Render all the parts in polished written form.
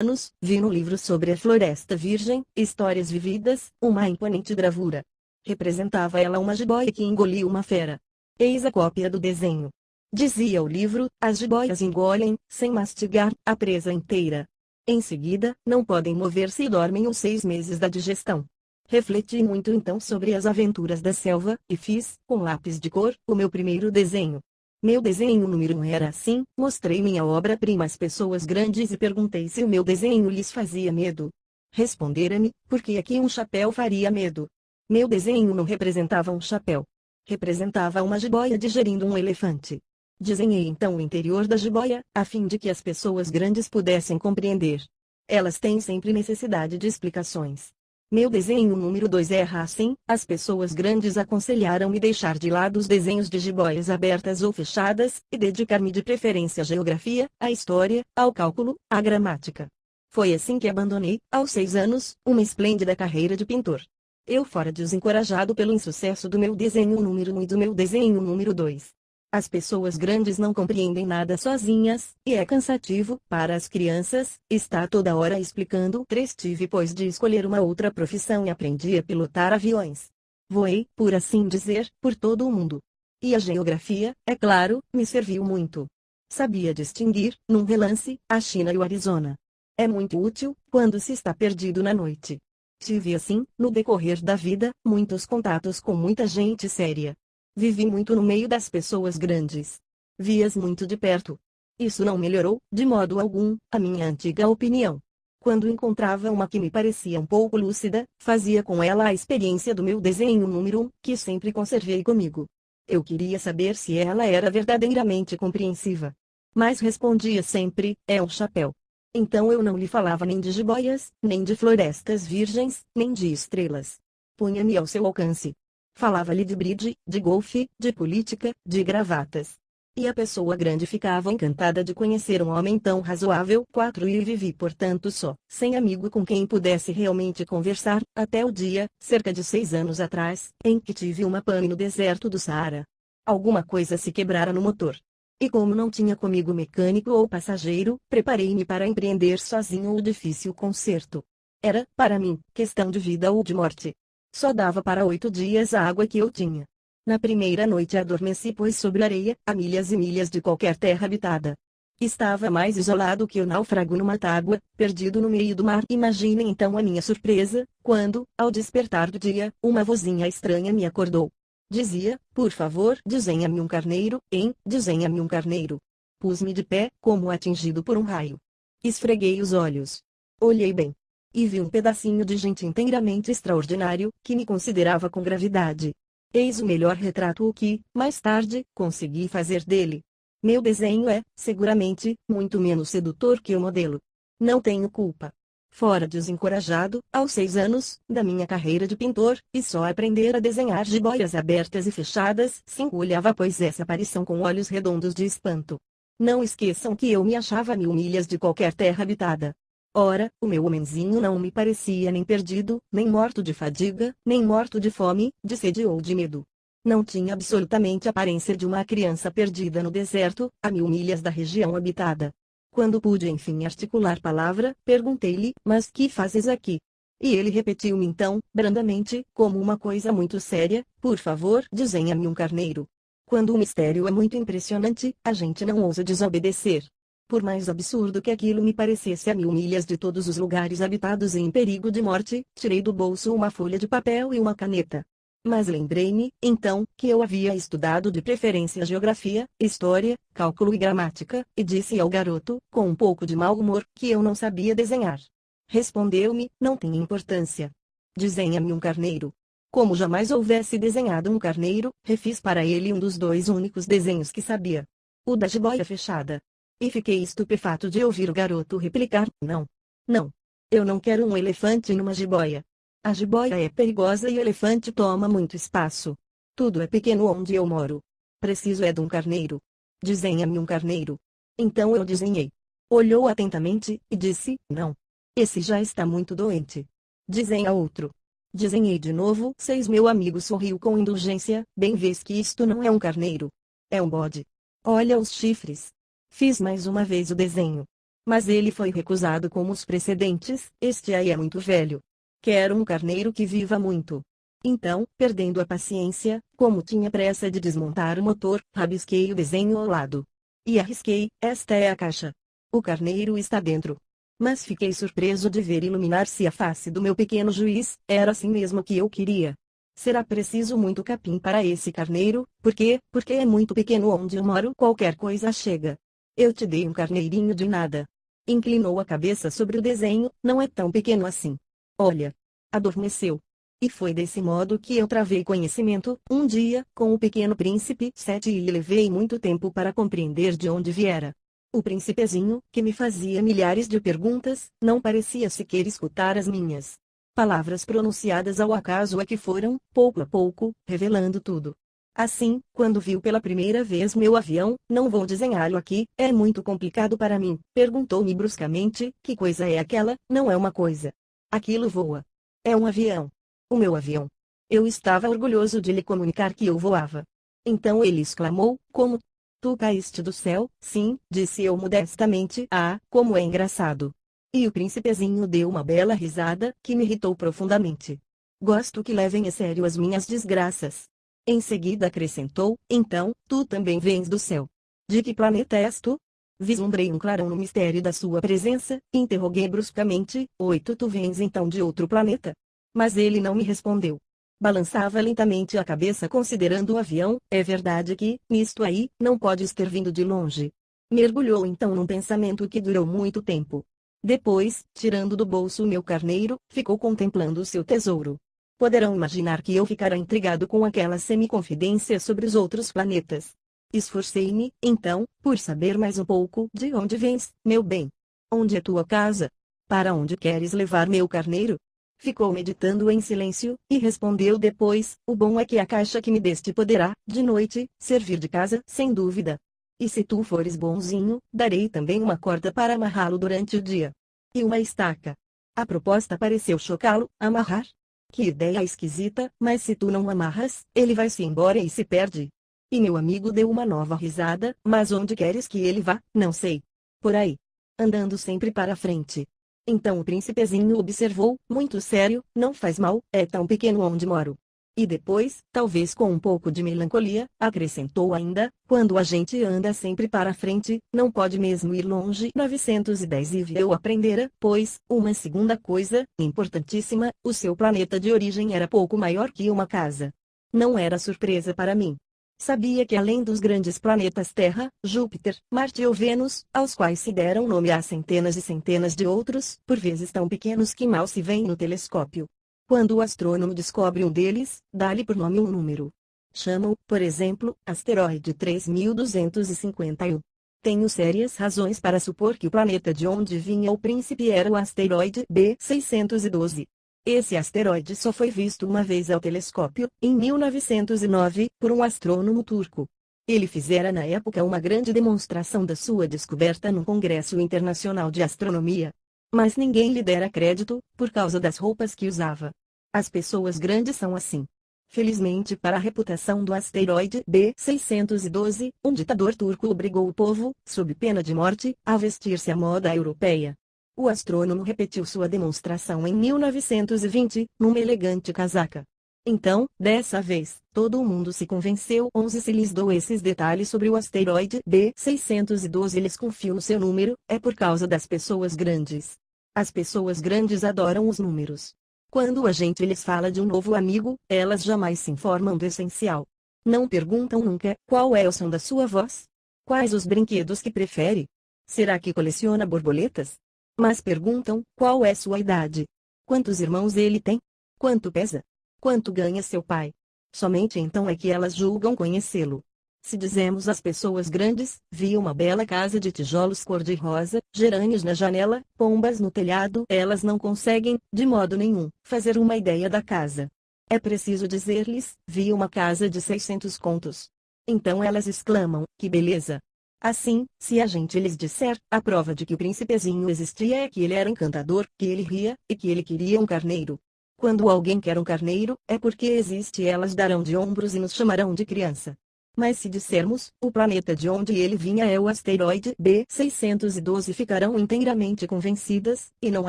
anos, vi no livro sobre a Floresta Virgem, Histórias Vividas, uma imponente gravura. Representava ela uma jiboia que engoliu uma fera. Eis a cópia do desenho. Dizia o livro: as jiboias engolem, sem mastigar, a presa inteira. Em seguida, não podem mover-se e dormem os 6 meses da digestão. Refleti muito então sobre as aventuras da selva, e fiz, com lápis de cor, o meu primeiro desenho. Meu desenho número 1 era assim: mostrei minha obra-prima às pessoas grandes e perguntei se o meu desenho lhes fazia medo. Responderam-me: porque aqui um chapéu faria medo. Meu desenho não representava um chapéu. Representava uma jiboia digerindo um elefante. Desenhei então o interior da jiboia, a fim de que as pessoas grandes pudessem compreender. Elas têm sempre necessidade de explicações. Meu desenho número 2 erra assim: as pessoas grandes aconselharam-me deixar de lado os desenhos de jiboias abertas ou fechadas, e dedicar-me de preferência à geografia, à história, ao cálculo, à gramática. Foi assim que abandonei, aos 6 anos, uma esplêndida carreira de pintor. Eu fora desencorajado pelo insucesso do meu desenho número 1 e do meu desenho número 2. As pessoas grandes não compreendem nada sozinhas, e é cansativo, para as crianças, estar toda hora explicando. 3 Tive pois de escolher uma outra profissão e aprendi a pilotar aviões. Voei, por assim dizer, por todo o mundo. E a geografia, é claro, me serviu muito. Sabia distinguir, num relance, a China e o Arizona. É muito útil, quando se está perdido na noite. Tive assim, no decorrer da vida, muitos contatos com muita gente séria. Vivi muito no meio das pessoas grandes. Vi-as muito de perto. Isso não melhorou, de modo algum, a minha antiga opinião. Quando encontrava uma que me parecia um pouco lúcida, fazia com ela a experiência do meu desenho número 1, que sempre conservei comigo. Eu queria saber se ela era verdadeiramente compreensiva. Mas respondia sempre: é um chapéu. Então eu não lhe falava nem de jiboias, nem de florestas virgens, nem de estrelas. Punha-me ao seu alcance. Falava-lhe de bridge, de golfe, de política, de gravatas. E a pessoa grande ficava encantada de conhecer um homem tão razoável. 4 E vivi portanto só, sem amigo com quem pudesse realmente conversar, até o dia, cerca de 6 anos atrás, em que tive uma pane no deserto do Saara. Alguma coisa se quebrara no motor. E como não tinha comigo mecânico ou passageiro, preparei-me para empreender sozinho o difícil conserto. Era, para mim, questão de vida ou de morte. Só dava para 8 dias a água que eu tinha. Na primeira noite adormeci pois sobre areia, a milhas e milhas de qualquer terra habitada. Estava mais isolado que o náufrago numa tábua, perdido no meio do mar. Imaginem então a minha surpresa, quando, ao despertar do dia, uma vozinha estranha me acordou. Dizia: por favor, desenha-me um carneiro, desenha-me um carneiro. Pus-me de pé, como atingido por um raio. Esfreguei os olhos. Olhei bem. E vi um pedacinho de gente inteiramente extraordinário, que me considerava com gravidade. Eis o melhor retrato que, mais tarde, consegui fazer dele. Meu desenho é, seguramente, muito menos sedutor que o modelo. Não tenho culpa. Fora desencorajado, aos 6 anos, da minha carreira de pintor, e só aprender a desenhar jiboias abertas e fechadas, olhava pois essa aparição com olhos redondos de espanto. Não esqueçam que eu me achava a 1000 milhas de qualquer terra habitada. Ora, o meu homenzinho não me parecia nem perdido, nem morto de fadiga, nem morto de fome, de sede ou de medo. Não tinha absolutamente a aparência de uma criança perdida no deserto, a 1000 milhas da região habitada. Quando pude enfim articular palavra, perguntei-lhe: mas que fazes aqui? E ele repetiu-me então, brandamente, como uma coisa muito séria: por favor, desenha-me um carneiro. Quando o mistério é muito impressionante, a gente não ousa desobedecer. Por mais absurdo que aquilo me parecesse a 1000 milhas de todos os lugares habitados e em perigo de morte, tirei do bolso uma folha de papel e uma caneta. Mas lembrei-me, então, que eu havia estudado de preferência geografia, história, cálculo e gramática, e disse ao garoto, com um pouco de mau humor, que eu não sabia desenhar. Respondeu-me: não tem importância. Desenha-me um carneiro. Como jamais houvesse desenhado um carneiro, refiz para ele um dos 2 únicos desenhos que sabia. O da jiboia fechada. E fiquei estupefato de ouvir o garoto replicar: não. Não. Eu não quero um elefante numa jiboia. A jiboia é perigosa e o elefante toma muito espaço. Tudo é pequeno onde eu moro. Preciso é de um carneiro. Desenha-me um carneiro. Então eu desenhei. Olhou atentamente, e disse: não. Esse já está muito doente. Desenha outro. Desenhei de novo. 6 Meu amigo sorriu com indulgência: bem vês que isto não é um carneiro. É um bode. Olha os chifres. Fiz mais uma vez o desenho. Mas ele foi recusado como os precedentes. Este aí é muito velho. Quero um carneiro que viva muito. Então, perdendo a paciência, como tinha pressa de desmontar o motor, rabisquei o desenho ao lado. E arrisquei: esta é a caixa. O carneiro está dentro. Mas fiquei surpreso de ver iluminar-se a face do meu pequeno juiz. Era assim mesmo que eu queria. Será preciso muito capim para esse carneiro? Por quê? Porque é muito pequeno onde eu moro, qualquer coisa chega. Eu te dei um carneirinho de nada. Inclinou a cabeça sobre o desenho. Não é tão pequeno assim. Olha. Adormeceu. E foi desse modo que eu travei conhecimento, um dia, com o Pequeno Príncipe 7 e levei muito tempo para compreender de onde viera. O príncipezinho, que me fazia milhares de perguntas, não parecia sequer escutar as minhas palavras pronunciadas ao acaso é que foram, pouco a pouco, revelando tudo. Assim, quando viu pela primeira vez meu avião, não vou desenhá-lo aqui, é muito complicado para mim, perguntou-me bruscamente: que coisa é aquela? Não é uma coisa. Aquilo voa. É um avião. O meu avião. Eu estava orgulhoso de lhe comunicar que eu voava. Então ele exclamou: como? Tu caíste do céu? Sim, disse eu modestamente. Ah, como é engraçado. E o príncipezinho deu uma bela risada, que me irritou profundamente. Gosto que levem a sério as minhas desgraças. Em seguida acrescentou: então, tu também vens do céu. De que planeta és tu? Vislumbrei um clarão no mistério da sua presença, e interroguei bruscamente: oito, tu vens então de outro planeta? Mas ele não me respondeu. Balançava lentamente a cabeça considerando o avião. É verdade que, nisto aí, não podes ter vindo de longe. Mergulhou então num pensamento que durou muito tempo. Depois, tirando do bolso o meu carneiro, ficou contemplando o seu tesouro. Poderão imaginar que eu ficara intrigado com aquela semi-confidência sobre os outros planetas. Esforcei-me, então, por saber mais um pouco. De onde vens, meu bem? Onde é tua casa? Para onde queres levar meu carneiro? Ficou meditando em silêncio, e respondeu depois: o bom é que a caixa que me deste poderá, de noite, servir de casa, sem dúvida. E se tu fores bonzinho, darei também uma corda para amarrá-lo durante o dia. E uma estaca. A proposta pareceu chocá-lo. Amarrar? Que ideia esquisita, mas se tu não amarras, ele vai-se embora e se perde. E meu amigo deu uma nova risada. Mas onde queres que ele vá? Não sei. Por aí. Andando sempre para frente. Então o príncipezinho observou, muito sério: não faz mal, é tão pequeno onde moro. E depois, talvez com um pouco de melancolia, acrescentou ainda: quando a gente anda sempre para frente, não pode mesmo ir longe. 910 E eu aprendera, pois, uma segunda coisa, importantíssima: o seu planeta de origem era pouco maior que uma casa. Não era surpresa para mim. Sabia que além dos grandes planetas Terra, Júpiter, Marte ou Vênus, aos quais se deram nome a centenas e centenas de outros, por vezes tão pequenos que mal se veem no telescópio. Quando o astrônomo descobre um deles, dá-lhe por nome um número. Chama-o, por exemplo, asteroide 3251. Tenho sérias razões para supor que o planeta de onde vinha o príncipe era o asteroide B612. Esse asteroide só foi visto uma vez ao telescópio, em 1909, por um astrônomo turco. Ele fizera na época uma grande demonstração da sua descoberta num congresso internacional de astronomia. Mas ninguém lhe dera crédito, por causa das roupas que usava. As pessoas grandes são assim. Felizmente para a reputação do asteroide B612, um ditador turco obrigou o povo, sob pena de morte, a vestir-se à moda europeia. O astrônomo repetiu sua demonstração em 1920, numa elegante casaca. Então, dessa vez, todo o mundo se convenceu. 11 Se lhes dou esses detalhes sobre o asteroide B612 e lhes confio no seu número, é por causa das pessoas grandes. As pessoas grandes adoram os números. Quando a gente lhes fala de um novo amigo, elas jamais se informam do essencial. Não perguntam nunca: qual é o som da sua voz? Quais os brinquedos que prefere? Será que coleciona borboletas? Mas perguntam: qual é sua idade? Quantos irmãos ele tem? Quanto pesa? Quanto ganha seu pai? Somente então é que elas julgam conhecê-lo. Se dizemos às pessoas grandes: vi uma bela casa de tijolos cor-de-rosa, gerânios na janela, pombas no telhado, elas não conseguem, de modo nenhum, fazer uma ideia da casa. É preciso dizer-lhes: vi uma casa de 600 contos. Então elas exclamam: que beleza! Assim, se a gente lhes disser: a prova de que o príncipezinho existia é que ele era encantador, que ele ria, e que ele queria um carneiro. Quando alguém quer um carneiro, é porque existe, elas darão de ombros e nos chamarão de criança. Mas se dissermos, o planeta de onde ele vinha é o asteroide B612, ficarão inteiramente convencidas, e não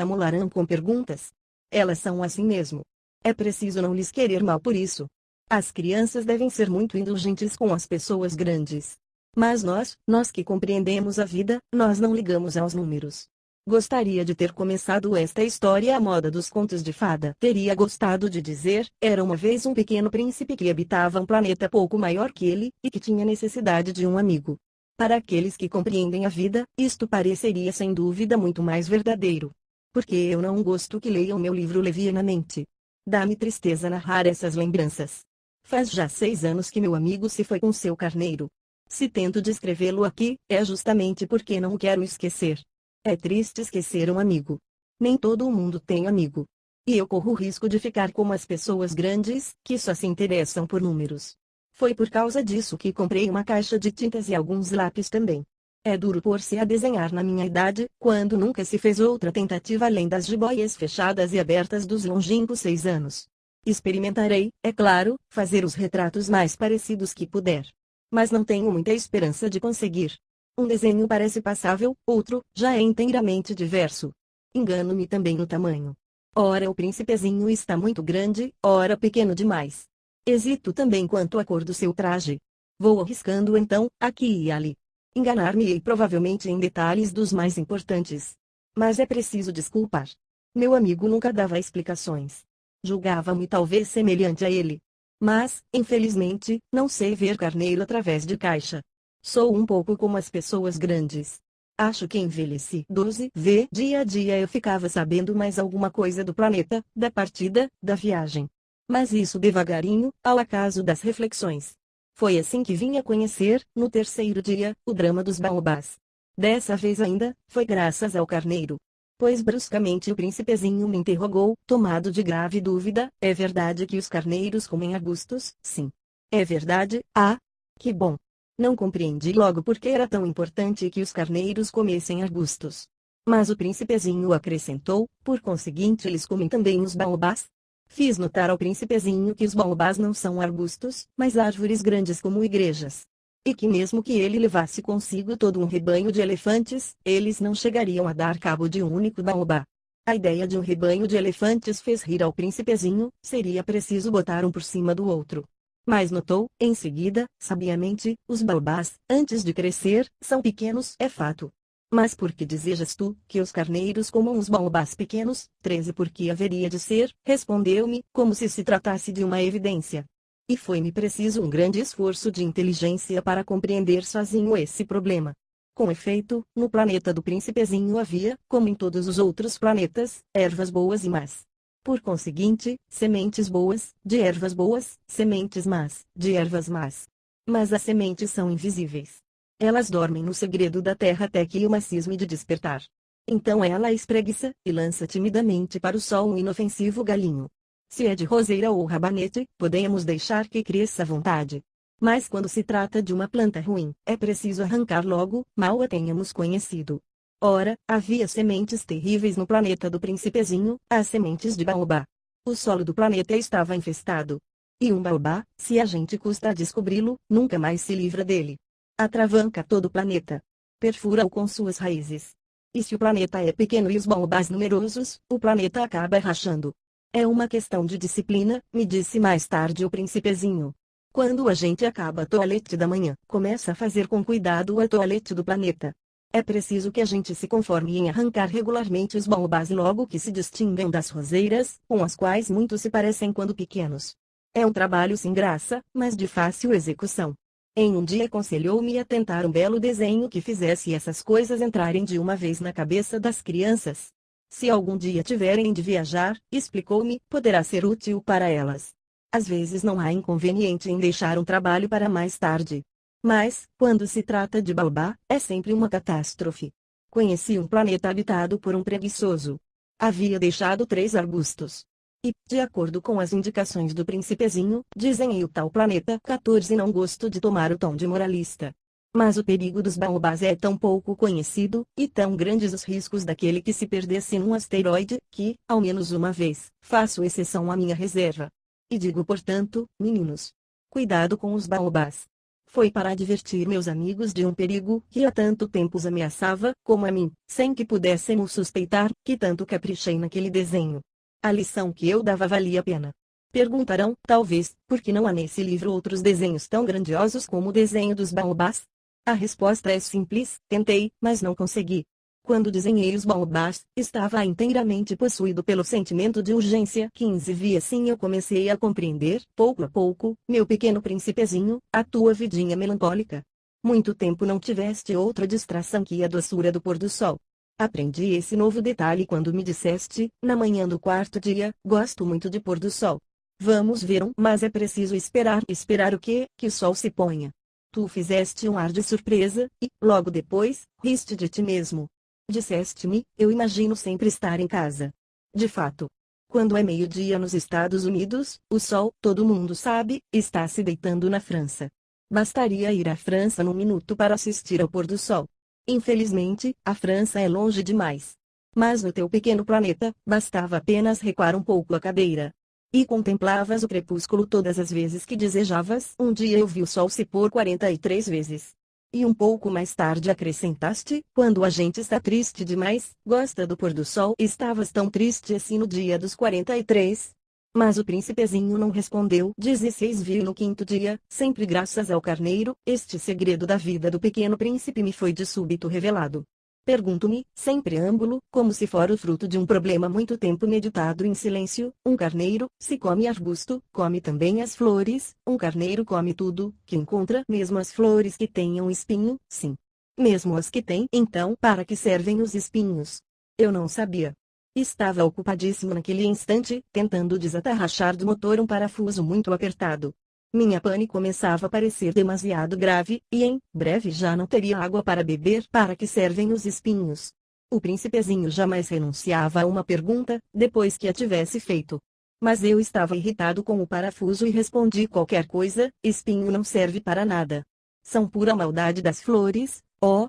amolarão com perguntas. Elas são assim mesmo. É preciso não lhes querer mal por isso. As crianças devem ser muito indulgentes com as pessoas grandes. Mas nós que compreendemos a vida, nós não ligamos aos números. Gostaria de ter começado esta história à moda dos contos de fada. Teria gostado de dizer, era uma vez um pequeno príncipe que habitava um planeta pouco maior que ele, e que tinha necessidade de um amigo. Para aqueles que compreendem a vida, isto pareceria sem dúvida muito mais verdadeiro. Porque eu não gosto que leiam meu livro levianamente. Dá-me tristeza narrar essas lembranças. Faz já 6 anos que meu amigo se foi com seu carneiro. Se tento descrevê-lo aqui, é justamente porque não o quero esquecer. É triste esquecer um amigo. Nem todo mundo tem amigo. E eu corro o risco de ficar como as pessoas grandes, que só se interessam por números. Foi por causa disso que comprei uma caixa de tintas e alguns lápis também. É duro pôr-se a desenhar na minha idade, quando nunca se fez outra tentativa além das jiboias fechadas e abertas dos longínquos 6 anos. Experimentarei, é claro, fazer os retratos mais parecidos que puder. Mas não tenho muita esperança de conseguir. Um desenho parece passável, outro, já é inteiramente diverso. Engano-me também no tamanho. Ora o príncipezinho está muito grande, ora pequeno demais. Hesito também quanto à cor do seu traje. Vou arriscando então, aqui e ali. Enganar-me-ei provavelmente em detalhes dos mais importantes. Mas é preciso desculpar. Meu amigo nunca dava explicações. Julgava-me talvez semelhante a ele. Mas, infelizmente, não sei ver carneiro através de caixa. Sou um pouco como as pessoas grandes. Acho que envelheci. 12. Dia a dia eu ficava sabendo mais alguma coisa do planeta, da partida, da viagem. Mas isso devagarinho, ao acaso das reflexões. Foi assim que vim a conhecer, no 3º dia, o drama dos baobás. Dessa vez ainda, foi graças ao carneiro. Pois bruscamente o príncipezinho me interrogou, tomado de grave dúvida, é verdade que os carneiros comem arbustos? Sim. É verdade? Ah! Que bom! Não compreendi logo porque era tão importante que os carneiros comessem arbustos. Mas o príncipezinho acrescentou, por conseguinte eles comem também os baobás? Fiz notar ao príncipezinho que os baobás não são arbustos, mas árvores grandes como igrejas. E que mesmo que ele levasse consigo todo um rebanho de elefantes, eles não chegariam a dar cabo de um único baobá. A ideia de um rebanho de elefantes fez rir ao príncipezinho, seria preciso botar um por cima do outro. Mas notou, em seguida, sabiamente, os baobás, antes de crescer, são pequenos, é fato. Mas por que desejas tu, que os carneiros comam os baobás pequenos? 13 Porque haveria de ser, respondeu-me, como se tratasse de uma evidência. E foi-me preciso um grande esforço de inteligência para compreender sozinho esse problema. Com efeito, no planeta do príncipezinho havia, como em todos os outros planetas, ervas boas e más. Por conseguinte, sementes boas, de ervas boas, sementes más, de ervas más. Mas as sementes são invisíveis. Elas dormem no segredo da terra até que uma cisme de despertar. Então ela espreguiça, e lança timidamente para o sol um inofensivo galinho. Se é de roseira ou rabanete, podemos deixar que cresça à vontade. Mas quando se trata de uma planta ruim, é preciso arrancar logo, mal a tenhamos conhecido. Ora, havia sementes terríveis no planeta do príncipezinho, as sementes de baobá. O solo do planeta estava infestado. E um baobá, se a gente custa a descobri-lo, nunca mais se livra dele. Atravanca todo o planeta. Perfura-o com suas raízes. E se o planeta é pequeno e os baobás numerosos, o planeta acaba rachando. É uma questão de disciplina, me disse mais tarde o príncipezinho. Quando a gente acaba a toalete da manhã, começa a fazer com cuidado a toalete do planeta. É preciso que a gente se conforme em arrancar regularmente os baobás logo que se distinguem das roseiras, com as quais muitos se parecem quando pequenos. É um trabalho sem graça, mas de fácil execução. Em um dia aconselhou-me a tentar um belo desenho que fizesse essas coisas entrarem de uma vez na cabeça das crianças. Se algum dia tiverem de viajar, explicou-me, poderá ser útil para elas. Às vezes não há inconveniente em deixar um trabalho para mais tarde. Mas, quando se trata de baobá, é sempre uma catástrofe. Conheci um planeta habitado por um preguiçoso. Havia deixado 3 arbustos. E, de acordo com as indicações do príncipezinho, desenhei o tal planeta 14. Não gosto de tomar o tom de moralista. Mas o perigo dos baobás é tão pouco conhecido, e tão grandes os riscos daquele que se perdesse num asteroide, que, ao menos uma vez, faço exceção à minha reserva. E digo portanto, meninos, cuidado com os baobás. foi para advertir meus amigos de um perigo que há tanto tempo os ameaçava, como a mim, sem que pudéssemos suspeitar que tanto caprichei naquele desenho. A lição que eu dava valia a pena. Perguntarão, talvez, por que não há nesse livro outros desenhos tão grandiosos como o desenho dos baobás? A resposta é simples: tentei, mas não consegui. Quando desenhei os baobás, estava inteiramente possuído pelo sentimento de urgência que vi assim eu comecei a compreender, pouco a pouco, meu pequeno príncipezinho, a tua vidinha melancólica. Muito tempo não tiveste outra distração que a doçura do pôr do sol. Aprendi esse novo detalhe quando me disseste, na manhã do quarto dia: gosto muito de pôr do sol. Vamos ver mas é preciso esperar. Esperar o quê? Que o sol se ponha. Tu fizeste um ar de surpresa, e, logo depois, riste de ti mesmo. Disseste-me: eu imagino sempre estar em casa. De fato. Quando é meio-dia nos Estados Unidos, o sol, todo mundo sabe, está se deitando na França. Bastaria ir à França num minuto para assistir ao pôr do sol. Infelizmente, a França é longe demais. Mas no teu pequeno planeta, bastava apenas recuar um pouco a cadeira. E contemplavas o crepúsculo todas as vezes que desejavas. Um dia eu vi o sol se pôr 43 vezes. E um pouco mais tarde acrescentaste: quando a gente está triste demais, gosta do pôr do sol. Estavas tão triste assim no dia dos 43? Mas o príncipezinho não respondeu. 16 viu no quinto dia, sempre graças ao carneiro, este segredo da vida do pequeno príncipe me foi de súbito revelado. Pergunto-me, sem preâmbulo, como se fora o fruto de um problema muito tempo meditado em silêncio: um carneiro, se come arbusto, come também as flores. Um carneiro come tudo que encontra, mesmo as flores que tenham espinho? Sim. Mesmo as que têm. Então, para que servem os espinhos? Eu não sabia. Estava ocupadíssimo naquele instante, tentando desatarrachar do motor um parafuso muito apertado. Minha pane começava a parecer demasiado grave, e em breve já não teria água para beber. Para que servem os espinhos? O príncipezinho jamais renunciava a uma pergunta, depois que a tivesse feito. Mas eu estava irritado com o parafuso e respondi qualquer coisa: espinho não serve para nada. São pura maldade das flores, ó.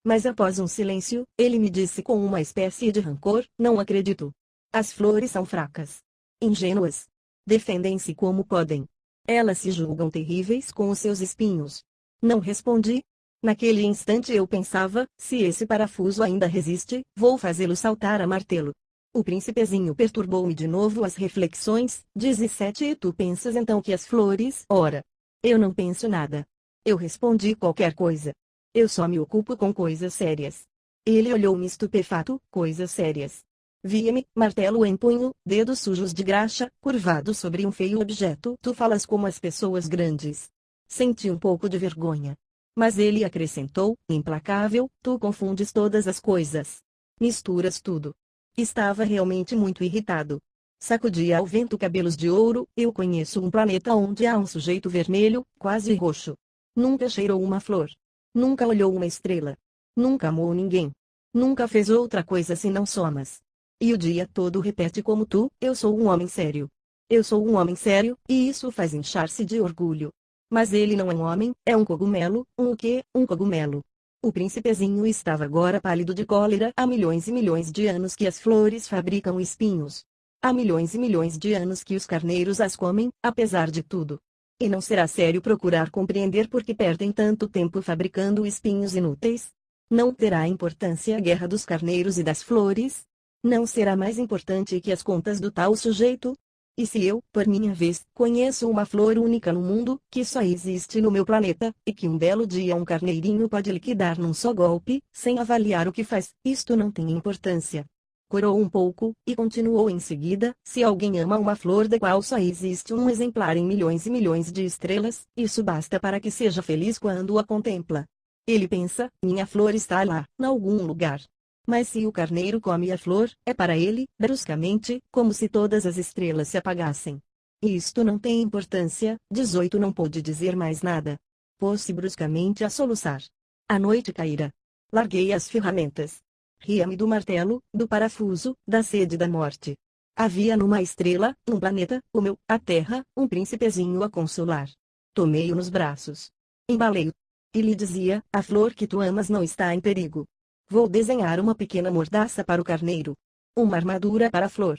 Mas após um silêncio, ele me disse com uma espécie de rancor: não acredito. As flores são fracas. Ingênuas. Defendem-se como podem. Elas se julgam terríveis com os seus espinhos. Não respondi. Naquele instante eu pensava: se esse parafuso ainda resiste, vou fazê-lo saltar a martelo. O príncipezinho perturbou-me de novo as reflexões. 17 E tu pensas então que as flores? Ora, eu não penso nada. Eu respondi qualquer coisa. Eu só me ocupo com coisas sérias. Ele olhou-me estupefato. Coisas sérias. Via-me, martelo em punho, dedos sujos de graxa, curvado sobre um feio objeto. Tu falas como as pessoas grandes. Senti um pouco de vergonha. Mas ele acrescentou, implacável: tu confundes todas as coisas. Misturas tudo. Estava realmente muito irritado. Sacudia ao vento cabelos de ouro. Eu conheço um planeta onde há um sujeito vermelho, quase roxo. Nunca cheirou uma flor. Nunca olhou uma estrela. Nunca amou ninguém. Nunca fez outra coisa senão somas. E o dia todo repete como tu: eu sou um homem sério. Eu sou um homem sério, e isso faz inchar-se de orgulho. Mas ele não é um homem, é um cogumelo. Um quê? Um cogumelo. O príncipezinho estava agora pálido de cólera. Há milhões e milhões de anos que as flores fabricam espinhos. Há milhões e milhões de anos que os carneiros as comem, apesar de tudo. E não será sério procurar compreender por que perdem tanto tempo fabricando espinhos inúteis? Não terá importância a guerra dos carneiros e das flores? Não será mais importante que as contas do tal sujeito? E se eu, por minha vez, conheço uma flor única no mundo, que só existe no meu planeta, e que um belo dia um carneirinho pode liquidar num só golpe, sem avaliar o que faz, isto não tem importância. Corou um pouco, e continuou em seguida: se alguém ama uma flor da qual só existe um exemplar em milhões e milhões de estrelas, isso basta para que seja feliz quando a contempla. Ele pensa: minha flor está lá, em algum lugar. Mas se o carneiro come a flor, é para ele, bruscamente, como se todas as estrelas se apagassem. E isto não tem importância. 18 Não pôde dizer mais nada. Pôs-se bruscamente a soluçar. A noite caíra. Larguei as ferramentas. Ria-me do martelo, do parafuso, da sede da morte. Havia numa estrela, num planeta, o meu, a Terra, um príncipezinho a consolar. Tomei-o nos braços. Embalei-o. E lhe dizia: a flor que tu amas não está em perigo. Vou desenhar uma pequena mordaça para o carneiro. Uma armadura para a flor.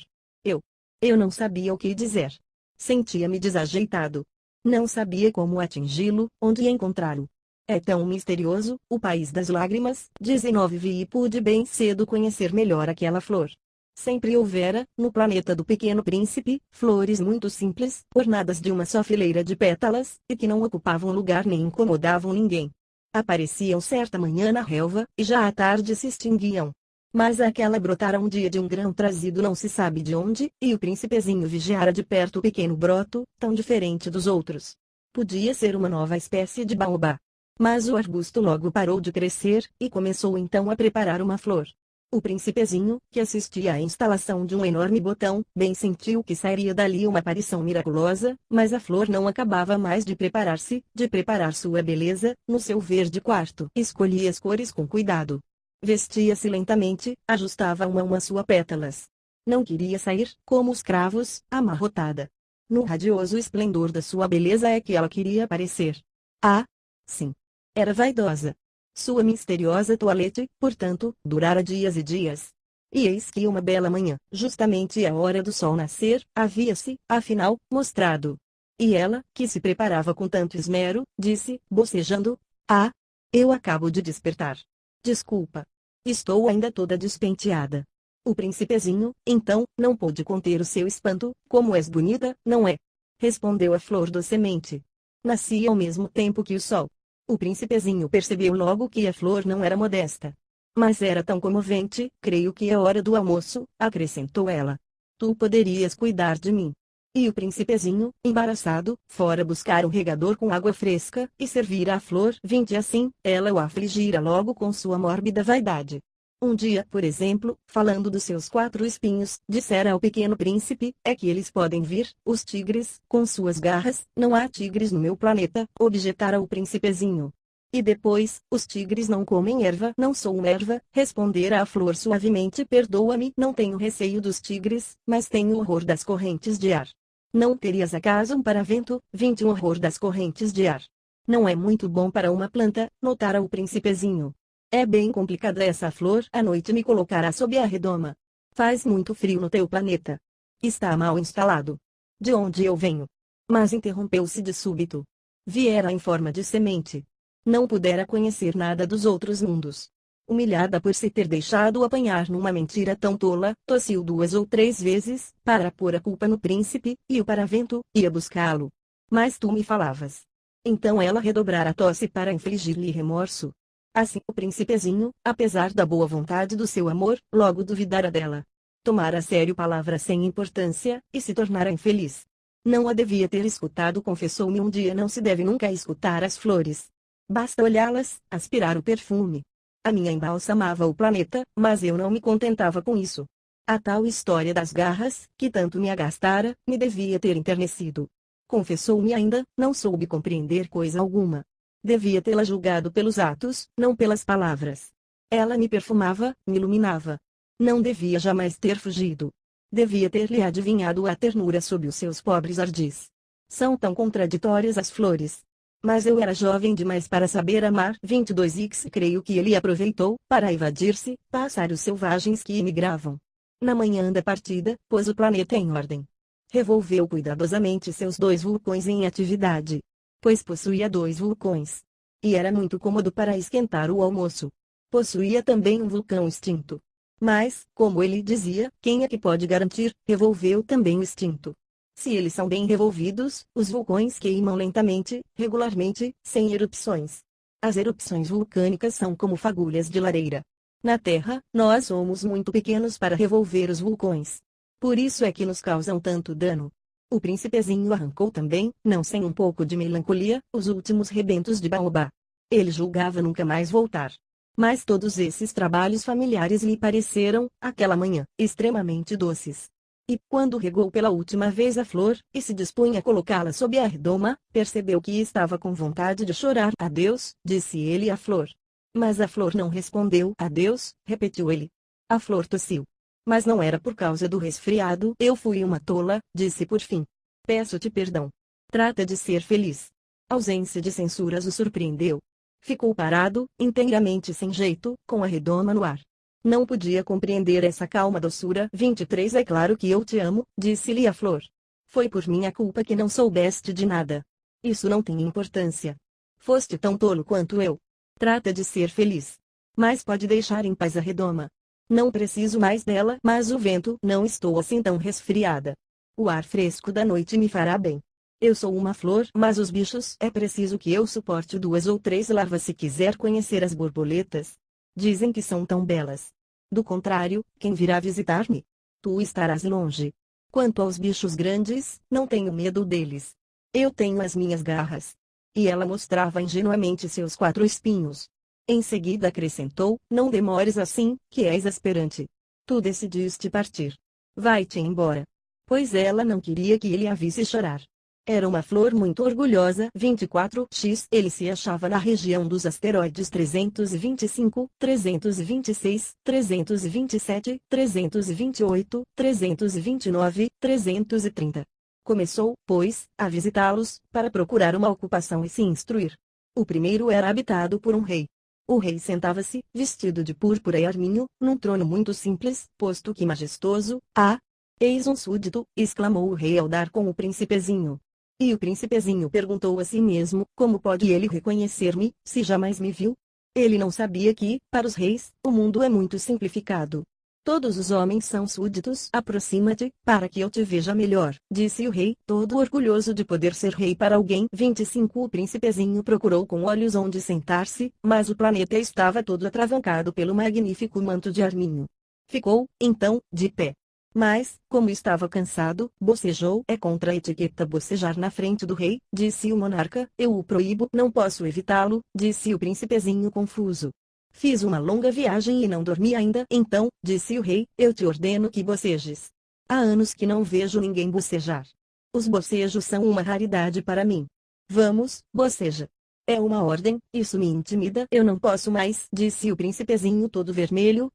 Eu não sabia o que dizer. Sentia-me desajeitado. Não sabia como atingi-lo, onde encontrá-lo. É tão misterioso, o país das lágrimas. 19 Vi e pude bem cedo conhecer melhor aquela flor. Sempre houvera, no planeta do Pequeno Príncipe, flores muito simples, ornadas de uma só fileira de pétalas, e que não ocupavam lugar nem incomodavam ninguém. Apareciam certa manhã na relva, e já à tarde se extinguiam. Mas aquela brotara um dia de um grão trazido não se sabe de onde, e o príncipezinho vigiara de perto o pequeno broto, tão diferente dos outros. Podia ser uma nova espécie de baobá. Mas o arbusto logo parou de crescer, e começou então a preparar uma flor. O príncipezinho, que assistia à instalação de um enorme botão, bem sentiu que sairia dali uma aparição miraculosa, mas a flor não acabava mais de preparar sua beleza, no seu verde quarto. Escolhia as cores com cuidado. Vestia-se lentamente, ajustava uma a uma suas pétalas. Não queria sair, como os cravos, amarrotada. No radioso esplendor da sua beleza é que ela queria aparecer. Ah! Sim. Era vaidosa. Sua misteriosa toilette, portanto, durara dias e dias. E eis que uma bela manhã, justamente à hora do sol nascer, havia-se, afinal, mostrado. E ela, que se preparava com tanto esmero, disse, bocejando: Ah! Eu acabo de despertar. Desculpa. Estou ainda toda despenteada. O príncipezinho, então, não pôde conter o seu espanto. Como és bonita, não é? Respondeu a flor docemente. Nasci ao mesmo tempo que o sol. O príncipezinho percebeu logo que a flor não era modesta. Mas era tão comovente. Creio que é hora do almoço, acrescentou ela. Tu poderias cuidar de mim. E o príncipezinho, embaraçado, fora buscar um regador com água fresca, e servir à flor. Vinte assim, ela o afligira logo com sua mórbida vaidade. Um dia, por exemplo, falando dos seus 4 espinhos, dissera ao pequeno príncipe: é que eles podem vir, os tigres, com suas garras. Não há tigres no meu planeta, objetara o príncipezinho. E depois, os tigres não comem erva. Não sou uma erva, respondera a flor suavemente. Perdoa-me, não tenho receio dos tigres, mas tenho horror das correntes de ar. Não terias acaso um paravento? 21 Horror das correntes de ar. Não é muito bom para uma planta, notara o príncipezinho. É bem complicada essa flor. À noite me colocará sob a redoma. Faz muito frio no teu planeta. Está mal instalado. De onde eu venho? Mas interrompeu-se de súbito. Viera em forma de semente. Não pudera conhecer nada dos outros mundos. Humilhada por se ter deixado apanhar numa mentira tão tola, tossiu 2 ou 3 vezes, para pôr a culpa no príncipe, e o paravento ia buscá-lo. Mas tu me falavas. Então ela redobrara a tosse para infligir-lhe remorso. Assim o príncipezinho, apesar da boa vontade do seu amor, logo duvidara dela. Tomara a sério palavra sem importância, e se tornara infeliz. Não a devia ter escutado. Confessou-me um dia: não se deve nunca escutar as flores. Basta olhá-las, aspirar o perfume. A minha embalsamava o planeta, mas eu não me contentava com isso. A tal história das garras, que tanto me agastara, me devia ter enternecido. Confessou-me ainda: não soube compreender coisa alguma. Devia tê-la julgado pelos atos, não pelas palavras. Ela me perfumava, me iluminava. Não devia jamais ter fugido. Devia ter-lhe adivinhado a ternura sob os seus pobres ardis. São tão contraditórias as flores. Mas eu era jovem demais para saber amar. 22x Creio que ele aproveitou, para evadir-se, pássaros selvagens que imigravam. Na manhã da partida, pôs o planeta em ordem. Revolveu cuidadosamente seus 2 vulcões em atividade. Pois possuía 2 vulcões. E era muito cômodo para esquentar o almoço. Possuía também um vulcão extinto. Mas, como ele dizia, quem é que pode garantir? Revolveu também o extinto. Se eles são bem revolvidos, os vulcões queimam lentamente, regularmente, sem erupções. As erupções vulcânicas são como fagulhas de lareira. Na Terra, nós somos muito pequenos para revolver os vulcões. Por isso é que nos causam tanto dano. O príncipezinho arrancou também, não sem um pouco de melancolia, os últimos rebentos de baobá. Ele julgava nunca mais voltar. Mas todos esses trabalhos familiares lhe pareceram, aquela manhã, extremamente doces. E, quando regou pela última vez a flor, e se dispunha a colocá-la sob a redoma, percebeu que estava com vontade de chorar. Adeus, disse ele à flor. Mas a flor não respondeu. Adeus, repetiu ele. A flor tossiu. Mas não era por causa do resfriado. Eu fui uma tola, disse por fim. Peço-te perdão. Trata de ser feliz. A ausência de censuras o surpreendeu. Ficou parado, inteiramente sem jeito, com a redoma no ar. Não podia compreender essa calma doçura. 23 É claro que eu te amo, disse-lhe a flor. Foi por minha culpa que não soubeste de nada. Isso não tem importância. Foste tão tolo quanto eu. Trata de ser feliz. Mas pode deixar em paz a redoma. Não preciso mais dela, mas o vento não estou assim tão resfriada. O ar fresco da noite me fará bem. Eu sou uma flor, mas os bichos é preciso que eu suporte 2 ou 3 larvas se quiser conhecer as borboletas. Dizem que são tão belas. Do contrário, quem virá visitar-me? Tu estarás longe. Quanto aos bichos grandes, não tenho medo deles. Eu tenho as minhas garras. E ela mostrava ingenuamente seus 4 espinhos. Em seguida acrescentou, não demores assim, que és exasperante. Tu decidiste partir. Vai-te embora. Pois ela não queria que ele a visse chorar. Era uma flor muito orgulhosa. 24x Ele se achava na região dos asteroides 325, 326, 327, 328, 329, 330. Começou, pois, a visitá-los, para procurar uma ocupação e se instruir. O primeiro era habitado por um rei. O rei sentava-se, vestido de púrpura e arminho, num trono muito simples, posto que majestoso. Ah! Eis um súdito, exclamou o rei ao dar com o príncipezinho. E o príncipezinho perguntou a si mesmo, como pode ele reconhecer-me, se jamais me viu? Ele não sabia que, para os reis, o mundo é muito simplificado. Todos os homens são súditos. Aproxima-te, para que eu te veja melhor, disse o rei, todo orgulhoso de poder ser rei para alguém. 25 O príncipezinho procurou com olhos onde sentar-se, mas o planeta estava todo atravancado pelo magnífico manto de arminho. Ficou, então, de pé. Mas, como estava cansado, bocejou. É contra a etiqueta bocejar na frente do rei, disse o monarca. Eu o proíbo. Não posso evitá-lo, disse o príncipezinho confuso. Fiz uma longa viagem e não dormi ainda. Então, disse o rei, eu te ordeno que bocejes. Há anos que não vejo ninguém bocejar. Os bocejos são uma raridade para mim. Vamos, boceja. É uma ordem, isso me intimida. Eu não posso mais, disse o príncipezinho todo vermelho.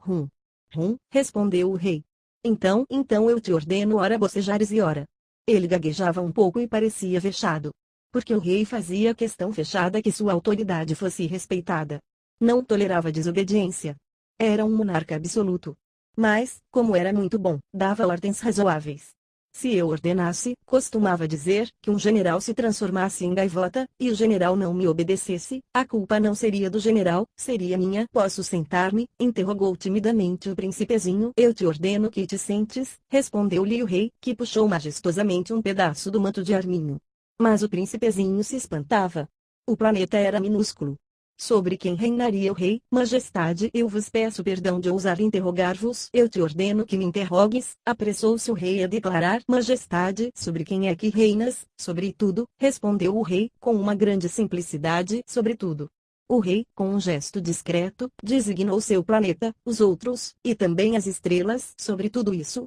Respondeu o rei. Então eu te ordeno ora bocejares e ora. Ele gaguejava um pouco e parecia vexado. Porque o rei fazia questão fechada que sua autoridade fosse respeitada. Não tolerava desobediência. Era um monarca absoluto. Mas, como era muito bom, dava ordens razoáveis. Se eu ordenasse, costumava dizer, que um general se transformasse em gaivota, e o general não me obedecesse, a culpa não seria do general, seria minha. Posso sentar-me? Interrogou timidamente o príncipezinho. Eu te ordeno que te sentes, respondeu-lhe o rei, que puxou majestosamente um pedaço do manto de arminho. Mas o príncipezinho se espantava. O planeta era minúsculo. Sobre quem reinaria o rei? Majestade, eu vos peço perdão de ousar interrogar-vos. Eu te ordeno que me interrogues, apressou-se o rei a declarar. Majestade, sobre quem é que reinas? Sobre tudo, respondeu o rei, com uma grande simplicidade. Sobre tudo. O rei, com um gesto discreto, designou seu planeta, os outros, e também as estrelas. Sobre tudo isso,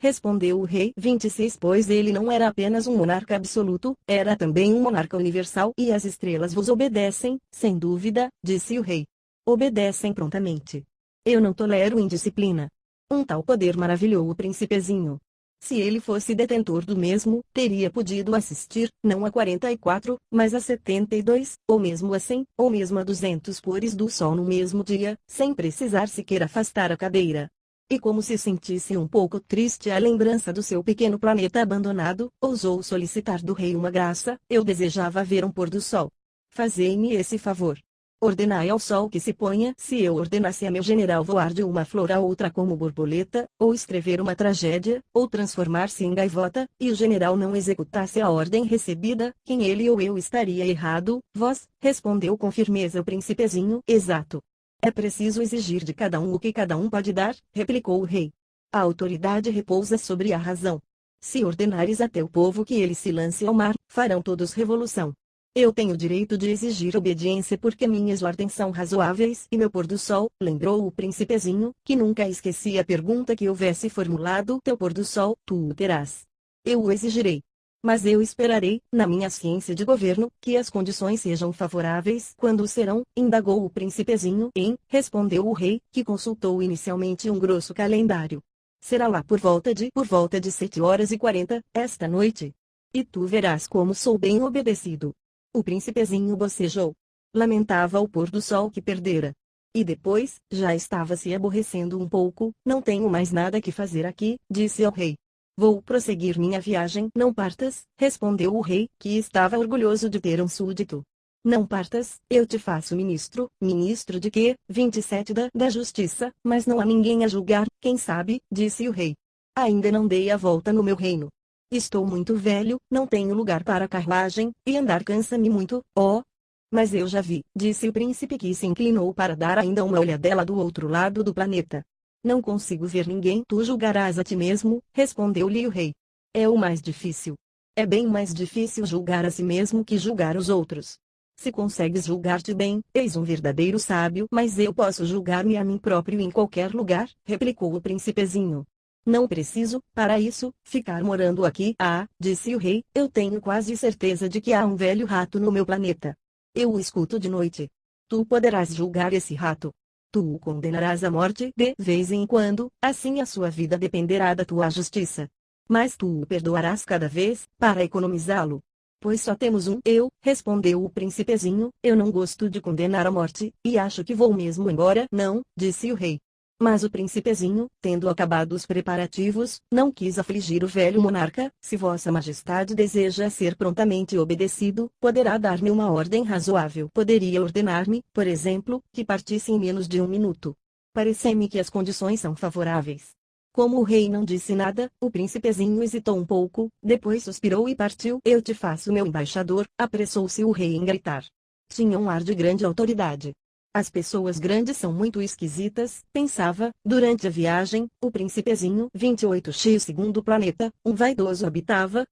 respondeu o rei. 26 Pois ele não era apenas um monarca absoluto, era também um monarca universal. E as estrelas vos obedecem, sem dúvida, disse o rei. Obedecem prontamente. Eu não tolero indisciplina. Um tal poder maravilhou o príncipezinho. Se ele fosse detentor do mesmo, teria podido assistir, não a 44, mas a 72, ou mesmo a 100, ou mesmo a 200 pores do sol no mesmo dia, sem precisar sequer afastar a cadeira. E como se sentisse um pouco triste à lembrança do seu pequeno planeta abandonado, ousou solicitar do rei uma graça. Eu desejava ver um pôr do sol. Fazei-me esse favor. Ordenai ao sol que se ponha. Se eu ordenasse a meu general voar de uma flor a outra como borboleta, ou escrever uma tragédia, ou transformar-se em gaivota, e o general não executasse a ordem recebida, quem ele ou eu estaria errado? Vós, respondeu com firmeza o príncipezinho. Exato. É preciso exigir de cada um o que cada um pode dar, replicou o rei. A autoridade repousa sobre a razão. Se ordenares até o povo que ele se lance ao mar, farão todos revolução. Eu tenho direito de exigir obediência porque minhas ordens são razoáveis. E meu pôr do sol, lembrou o príncipezinho, que nunca esquecia a pergunta que houvesse formulado. Teu pôr do sol, tu o terás. Eu o exigirei. Mas eu esperarei, na minha ciência de governo, que as condições sejam favoráveis. Quando serão? Indagou o príncipezinho. Respondeu o rei, que consultou inicialmente um grosso calendário. Será lá por volta de 7h40, esta noite. E tu verás como sou bem obedecido. O príncipezinho bocejou. Lamentava o pôr do sol que perdera. E depois, já estava se aborrecendo um pouco. Não tenho mais nada que fazer aqui, disse ao rei. Vou prosseguir minha viagem. Não partas, respondeu o rei, que estava orgulhoso de ter um súdito. Não partas, eu te faço ministro. Ministro de quê? 27 da justiça, mas não há ninguém a julgar. Quem sabe, disse o rei. Ainda não dei a volta no meu reino. Estou muito velho, não tenho lugar para carruagem, e andar cansa-me muito. Oh! Mas eu já vi, disse o príncipe, que se inclinou para dar ainda uma olhadela do outro lado do planeta. Não consigo ver ninguém. Tu julgarás a ti mesmo, respondeu-lhe o rei. É o mais difícil. É bem mais difícil julgar a si mesmo que julgar os outros. Se consegues julgar-te bem, eis um verdadeiro sábio. Mas eu posso julgar-me a mim próprio em qualquer lugar, replicou o príncipezinho. Não preciso, para isso, ficar morando aqui. Ah, disse o rei, eu tenho quase certeza de que há um velho rato no meu planeta. Eu o escuto de noite. Tu poderás julgar esse rato. Tu o condenarás à morte de vez em quando, assim a sua vida dependerá da tua justiça. Mas tu o perdoarás cada vez, para economizá-lo. Pois só temos um. Eu, respondeu o príncipezinho, eu não gosto de condenar à morte, e acho que vou mesmo embora. Não, disse o rei. Mas o príncipezinho, tendo acabado os preparativos, não quis afligir o velho monarca. Se vossa majestade deseja ser prontamente obedecido, poderá dar-me uma ordem razoável. Poderia ordenar-me, por exemplo, que partisse em menos de 1 minuto. Parece-me que as condições são favoráveis. Como o rei não disse nada, o príncipezinho hesitou um pouco, depois suspirou e partiu. Eu te faço meu embaixador, apressou-se o rei em gritar. Tinha um ar de grande autoridade. As pessoas grandes são muito esquisitas, pensava. Durante a viagem, o príncipezinho 28x segundo planeta, um vaidoso habitava.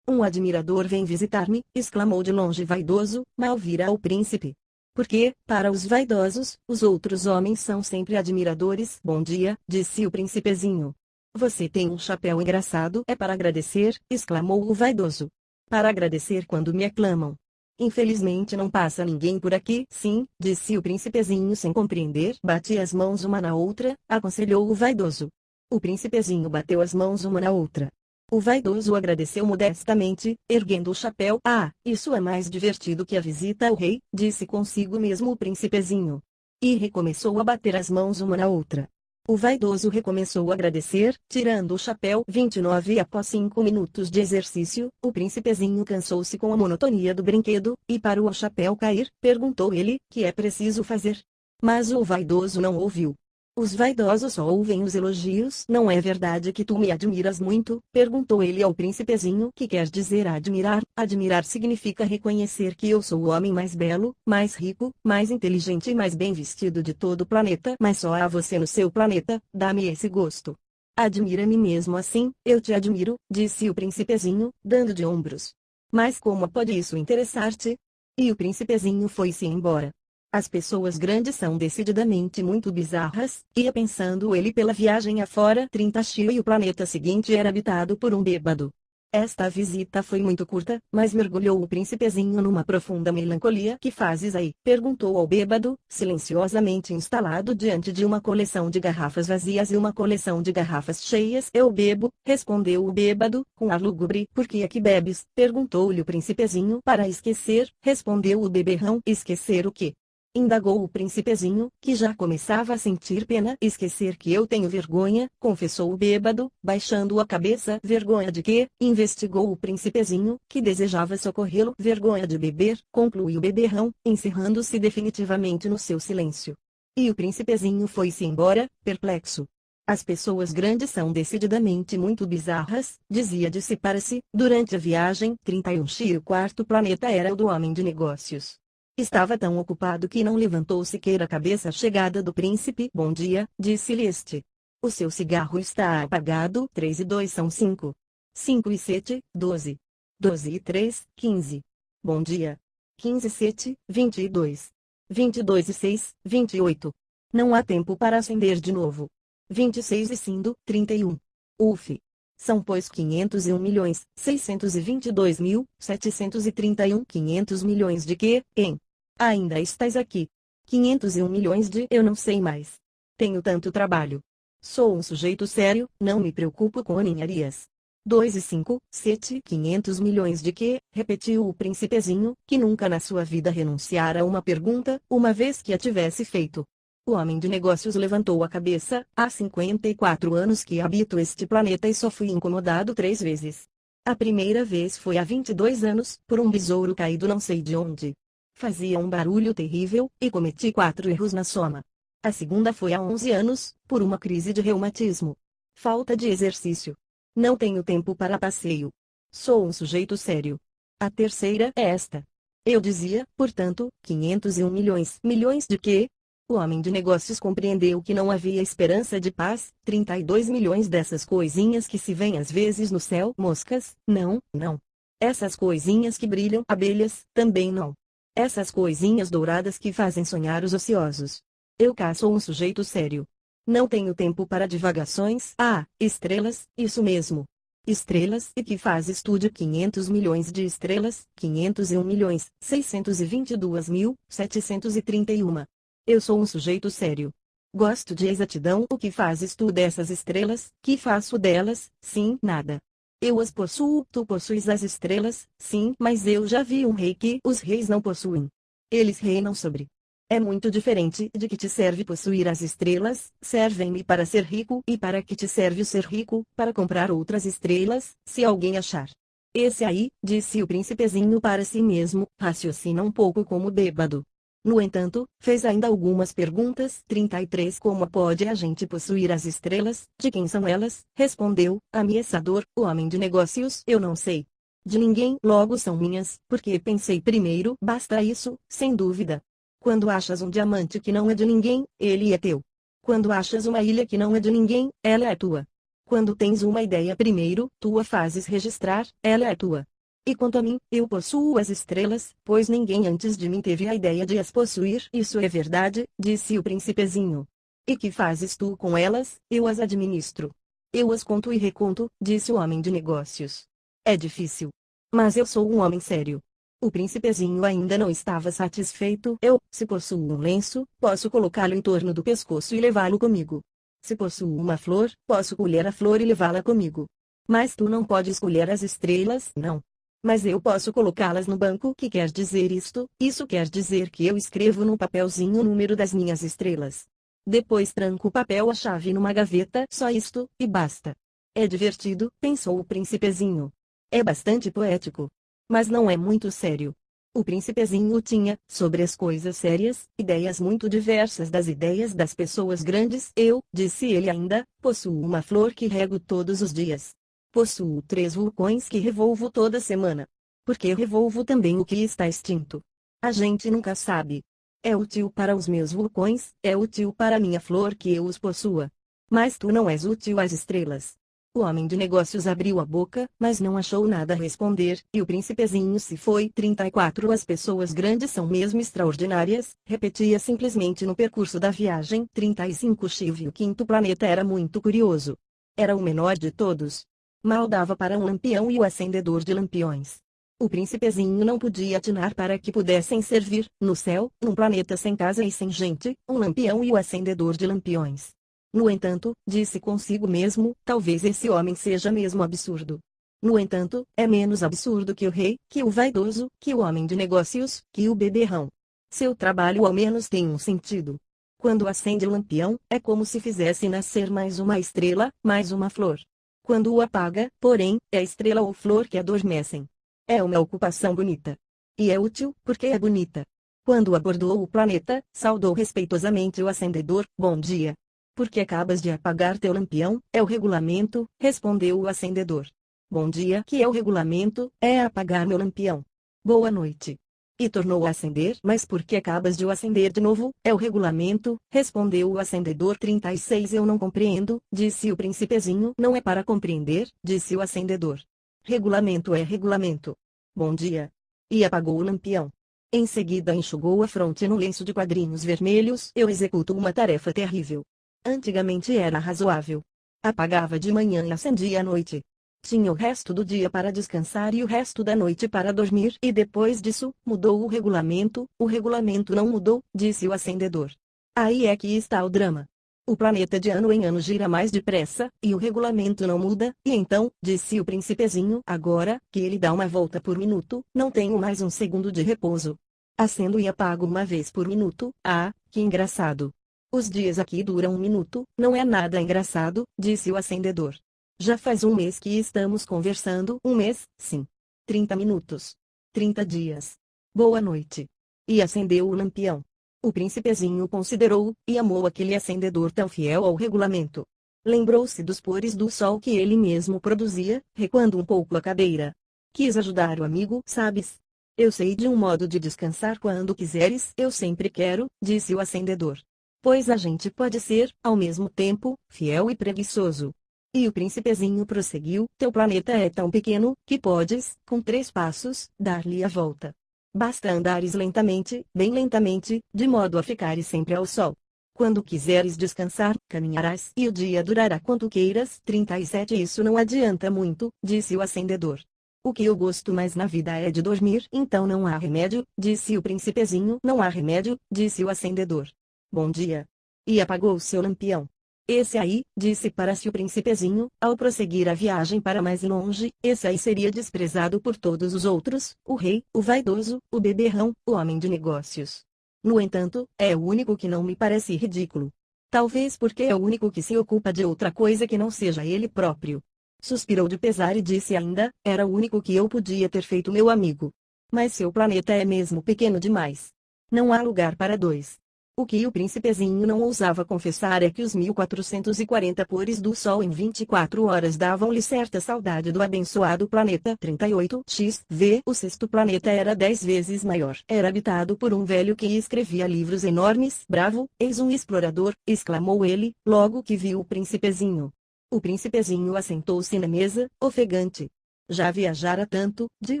Um admirador vem visitar-me, exclamou de longe vaidoso, mal vira o príncipe. Porque, para os vaidosos, os outros homens são sempre admiradores. Bom dia, disse o príncipezinho. Você tem um chapéu engraçado. É para agradecer, exclamou o vaidoso. Para agradecer quando me aclamam. Infelizmente não passa ninguém por aqui. Sim, disse o príncipezinho sem compreender. Bati as mãos uma na outra, aconselhou o vaidoso. O príncipezinho bateu as mãos uma na outra. O vaidoso agradeceu modestamente, erguendo o chapéu. Ah, isso é mais divertido que a visita ao rei, disse consigo mesmo o príncipezinho. E recomeçou a bater as mãos uma na outra. O vaidoso recomeçou a agradecer, tirando o chapéu. 29 Após 5 minutos de exercício, o príncipezinho cansou-se com a monotonia do brinquedo, e parou o chapéu cair. Perguntou ele, que é preciso fazer? Mas o vaidoso não ouviu. Os vaidosos só ouvem os elogios. Não é verdade que tu me admiras muito? Perguntou ele ao príncipezinho. Que quer dizer admirar? Admirar significa reconhecer que eu sou o homem mais belo, mais rico, mais inteligente e mais bem vestido de todo o planeta. Mas só há você no seu planeta, dá-me esse gosto. Admira-me mesmo assim. Eu te admiro, disse o príncipezinho, dando de ombros. Mas como pode isso interessar-te? E o príncipezinho foi-se embora. As pessoas grandes são decididamente muito bizarras, ia pensando ele pela viagem afora. 30 Xio e o planeta seguinte era habitado por um bêbado. Esta visita foi muito curta, mas mergulhou o príncipezinho numa profunda melancolia. Que fazes aí? Perguntou ao bêbado, silenciosamente instalado diante de uma coleção de garrafas vazias e uma coleção de garrafas cheias. Eu bebo, respondeu o bêbado, com ar lúgubre. Por que é que bebes? Perguntou-lhe o príncipezinho. Para esquecer, respondeu o beberrão. Esquecer o quê? Indagou o príncipezinho, que já começava a sentir pena. Esquecer que eu tenho vergonha, confessou o bêbado, baixando a cabeça. Vergonha de quê? Investigou o príncipezinho, que desejava socorrê-lo. Vergonha de beber, concluiu o beberrão, encerrando-se definitivamente no seu silêncio. E o príncipezinho foi-se embora, perplexo. As pessoas grandes são decididamente muito bizarras, dizia de si para si. Durante a viagem, 31 Xi, o quarto planeta era o do homem de negócios. Estava tão ocupado que não levantou sequer a cabeça à chegada do príncipe. Bom dia, disse-lhe este. O seu cigarro está apagado. 3 e 2 são 5. 5 e 7, 12. 12 e 3, 15. Bom dia. 15 e 7, 22. 22 e 6, 28. Não há tempo para acender de novo. 26 e 5, 31. Uf. São pois 501.622.731. 500 milhões de quê, hein? Ainda estás aqui. 501 milhões de eu não sei mais. Tenho tanto trabalho. Sou um sujeito sério, não me preocupo com ninharias. 2 e 5, 7. 500 milhões de quê? Repetiu o príncipezinho, que nunca na sua vida renunciara a uma pergunta, uma vez que a tivesse feito. O homem de negócios levantou a cabeça. Há 54 anos que habito este planeta e só fui incomodado 3 vezes. A primeira vez foi há 22 anos, por um besouro caído não sei de onde. Fazia um barulho terrível, e cometi 4 erros na soma. A segunda foi há 11 anos, por uma crise de reumatismo. Falta de exercício. Não tenho tempo para passeio. Sou um sujeito sério. A terceira é esta. Eu dizia, portanto, 501 milhões. Milhões de quê? O homem de negócios compreendeu que não havia esperança de paz. 32 milhões dessas coisinhas que se vêem às vezes no céu. Moscas, não, não. Essas coisinhas que brilham. Abelhas, também não. Essas coisinhas douradas que fazem sonhar os ociosos. Eu cá sou um sujeito sério. Não tenho tempo para divagações. Ah, estrelas, isso mesmo. Estrelas. E que fazes tu de 500 milhões de estrelas? 501 milhões, 622.731. Eu sou um sujeito sério. Gosto de exatidão. O que fazes tu dessas estrelas? Que faço delas? Sim, nada. Eu as possuo. Tu possuis as estrelas? Sim, mas eu já vi um rei que os reis não possuem. Eles reinam sobre. É muito diferente. De que te serve possuir as estrelas? Servem-me para ser rico. E para que te serve o ser rico? Para comprar outras estrelas, se alguém achar. Esse aí, disse o príncipezinho para si mesmo, raciocina um pouco como bêbado. No entanto, fez ainda algumas perguntas. 33 Como pode a gente possuir as estrelas? De quem são elas? Respondeu, ameaçador, o homem de negócios. Eu não sei. De ninguém. Logo são minhas, porque pensei primeiro. Basta isso, sem dúvida. Quando achas um diamante que não é de ninguém, ele é teu. Quando achas uma ilha que não é de ninguém, ela é tua. Quando tens uma ideia primeiro, tu a fazes registrar, ela é tua. E quanto a mim, eu possuo as estrelas, pois ninguém antes de mim teve a ideia de as possuir. Isso é verdade, disse o príncipezinho. E que fazes tu com elas? Eu as administro. Eu as conto e reconto, disse o homem de negócios. É difícil. Mas eu sou um homem sério. O príncipezinho ainda não estava satisfeito. Se possuo um lenço, posso colocá-lo em torno do pescoço e levá-lo comigo. Se possuo uma flor, posso colher a flor e levá-la comigo. Mas tu não podes colher as estrelas, não. Mas eu posso colocá-las no banco. Que quer dizer isto? Isso quer dizer que eu escrevo num papelzinho o número das minhas estrelas. Depois tranco o papel a chave numa gaveta. Só isto, e basta. É divertido, pensou o príncipezinho. É bastante poético. Mas não é muito sério. O príncipezinho tinha, sobre as coisas sérias, ideias muito diversas das ideias das pessoas grandes. Disse ele ainda, possuo uma flor que rego todos os dias. Possuo 3 vulcões que revolvo toda semana. Porque revolvo também o que está extinto. A gente nunca sabe. É útil para os meus vulcões, é útil para a minha flor que eu os possua. Mas tu não és útil às estrelas. O homem de negócios abriu a boca, mas não achou nada a responder, e o príncipezinho se foi. 34 As pessoas grandes são mesmo extraordinárias, repetia simplesmente no percurso da viagem. 35 Chive O quinto planeta era muito curioso. Era o menor de todos. Mal dava para um lampião e o acendedor de lampiões. O príncipezinho não podia atinar para que pudessem servir, no céu, num planeta sem casa e sem gente, um lampião e o acendedor de lampiões. No entanto, disse consigo mesmo, talvez esse homem seja mesmo absurdo. No entanto, é menos absurdo que o rei, que o vaidoso, que o homem de negócios, que o beberrão. Seu trabalho ao menos tem um sentido. Quando acende o lampião, é como se fizesse nascer mais uma estrela, mais uma flor. Quando o apaga, porém, é a estrela ou flor que adormecem. É uma ocupação bonita. E é útil, porque é bonita. Quando abordou o planeta, saudou respeitosamente o acendedor. Bom dia. Porque acabas de apagar teu lampião? É o regulamento, respondeu o acendedor. Bom dia. Que é o regulamento? É apagar meu lampião. Boa noite. E tornou a acender. Mas porque acabas de o acender de novo? É o regulamento, respondeu o acendedor. 36 Eu não compreendo, disse o príncipezinho. Não é para compreender, disse o acendedor. Regulamento é regulamento. Bom dia. E apagou o lampião. Em seguida enxugou a fronte no lenço de quadrinhos vermelhos. Eu executo uma tarefa terrível. Antigamente era razoável. Apagava de manhã e acendia à noite. Tinha o resto do dia para descansar e o resto da noite para dormir. E depois disso, mudou o regulamento. O regulamento não mudou, disse o acendedor. Aí é que está o drama. O planeta de ano em ano gira mais depressa, e o regulamento não muda. E então, disse o príncipezinho, agora, que ele dá uma volta por minuto, não tenho mais um segundo de repouso. Acendo e apago uma vez por minuto. Ah, que engraçado. Os dias aqui duram um minuto, não é nada engraçado, disse o acendedor. Já faz um mês que estamos conversando. Um mês, sim. 30 minutos. 30 dias. Boa noite. E acendeu o lampião. O príncipezinho considerou, e amou aquele acendedor tão fiel ao regulamento. Lembrou-se dos pores do sol que ele mesmo produzia, recuando um pouco a cadeira. Quis ajudar o amigo. Sabes? Eu sei de um modo de descansar quando quiseres. Eu sempre quero, disse o acendedor. Pois a gente pode ser, ao mesmo tempo, fiel e preguiçoso. E o príncipezinho prosseguiu: teu planeta é tão pequeno, que podes, com 3 passos, dar-lhe a volta. Basta andares lentamente, bem lentamente, de modo a ficares sempre ao sol. Quando quiseres descansar, caminharás e o dia durará quanto queiras. 37 Isso não adianta muito, disse o acendedor. O que eu gosto mais na vida é de dormir. Então não há remédio, disse o príncipezinho. Não há remédio, disse o acendedor. Bom dia. E apagou seu lampião. Esse aí, disse para si o príncipezinho, ao prosseguir a viagem para mais longe, esse aí seria desprezado por todos os outros, o rei, o vaidoso, o beberrão, o homem de negócios. No entanto, é o único que não me parece ridículo. Talvez porque é o único que se ocupa de outra coisa que não seja ele próprio. Suspirou de pesar e disse ainda: era o único que eu podia ter feito meu amigo. Mas seu planeta é mesmo pequeno demais. Não há lugar para 2. O que o príncipezinho não ousava confessar é que os 1440 pores do sol em 24 horas davam-lhe certa saudade do abençoado planeta 38XV. O sexto planeta era 10 vezes maior. Era habitado por um velho que escrevia livros enormes. Bravo, eis um explorador, exclamou ele, logo que viu o príncipezinho. O príncipezinho assentou-se na mesa, ofegante. Já viajara tanto. De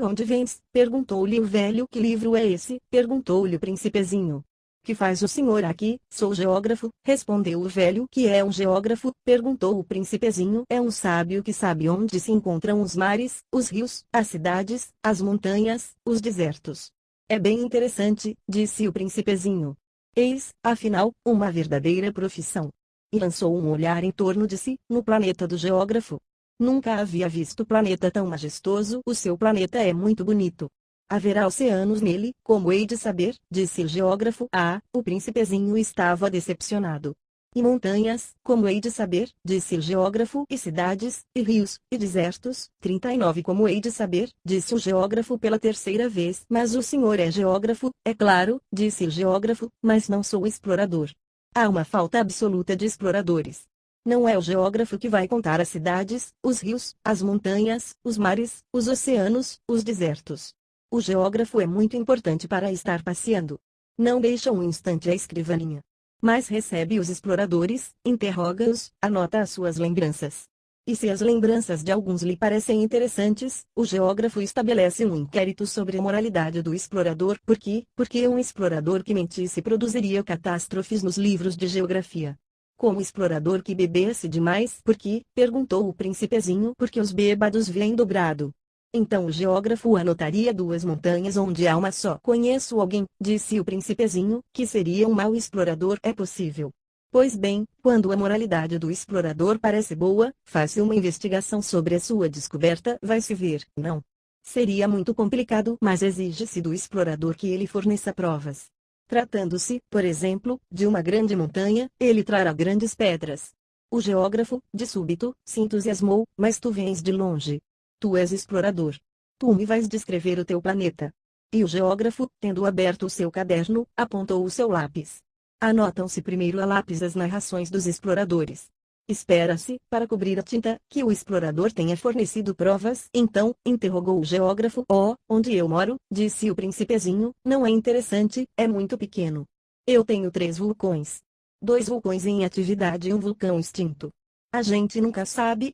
onde vens? Perguntou-lhe o velho. Que livro é esse? Perguntou-lhe o príncipezinho. Que faz o senhor aqui? Sou geógrafo, respondeu o velho. Que é um geógrafo? Perguntou o príncipezinho. É um sábio que sabe onde se encontram os mares, os rios, as cidades, as montanhas, os desertos. É bem interessante, disse o príncipezinho. Eis, afinal, uma verdadeira profissão. E lançou um olhar em torno de si, no planeta do geógrafo. Nunca havia visto planeta tão majestoso. O seu planeta é muito bonito. Haverá oceanos nele, como hei de saber, disse o geógrafo. Ah, o príncipezinho estava decepcionado. E montanhas, como hei de saber, disse o geógrafo. E cidades, e rios, e desertos. 39 Como hei de saber, disse o geógrafo pela terceira vez. Mas o senhor é geógrafo, é claro, disse o geógrafo, mas não sou explorador. Há uma falta absoluta de exploradores. Não é o geógrafo que vai contar as cidades, os rios, as montanhas, os mares, os oceanos, os desertos. O geógrafo é muito importante para estar passeando. Não deixa um instante a escrivaninha. Mas recebe os exploradores, interroga-os, anota as suas lembranças. E se as lembranças de alguns lhe parecem interessantes, o geógrafo estabelece um inquérito sobre a moralidade do explorador. Por quê? Porque um explorador que mentisse produziria catástrofes nos livros de geografia. Como explorador que bebesse demais. Por quê? Perguntou o príncipezinho. Porque os bêbados vêm dobrado. Então o geógrafo anotaria 2 montanhas onde há uma só. Conheço alguém, disse o príncipezinho, que seria um mau explorador. É possível. Pois bem, quando a moralidade do explorador parece boa, faça uma investigação sobre a sua descoberta. Vai-se ver. Não. Seria muito complicado, mas exige-se do explorador que ele forneça provas. Tratando-se, por exemplo, de uma grande montanha, ele trará grandes pedras. O geógrafo, de súbito, se entusiasmou. Mas tu vens de longe. Tu és explorador. Tu me vais descrever o teu planeta. E o geógrafo, tendo aberto o seu caderno, apontou o seu lápis. Anotam-se primeiro a lápis as narrações dos exploradores. Espera-se, para cobrir a tinta, que o explorador tenha fornecido provas. Então, interrogou o geógrafo. Oh, onde eu moro, disse o príncipezinho, não é interessante, é muito pequeno. Eu tenho 3 vulcões. 2 vulcões em atividade e um vulcão extinto. A gente nunca sabe,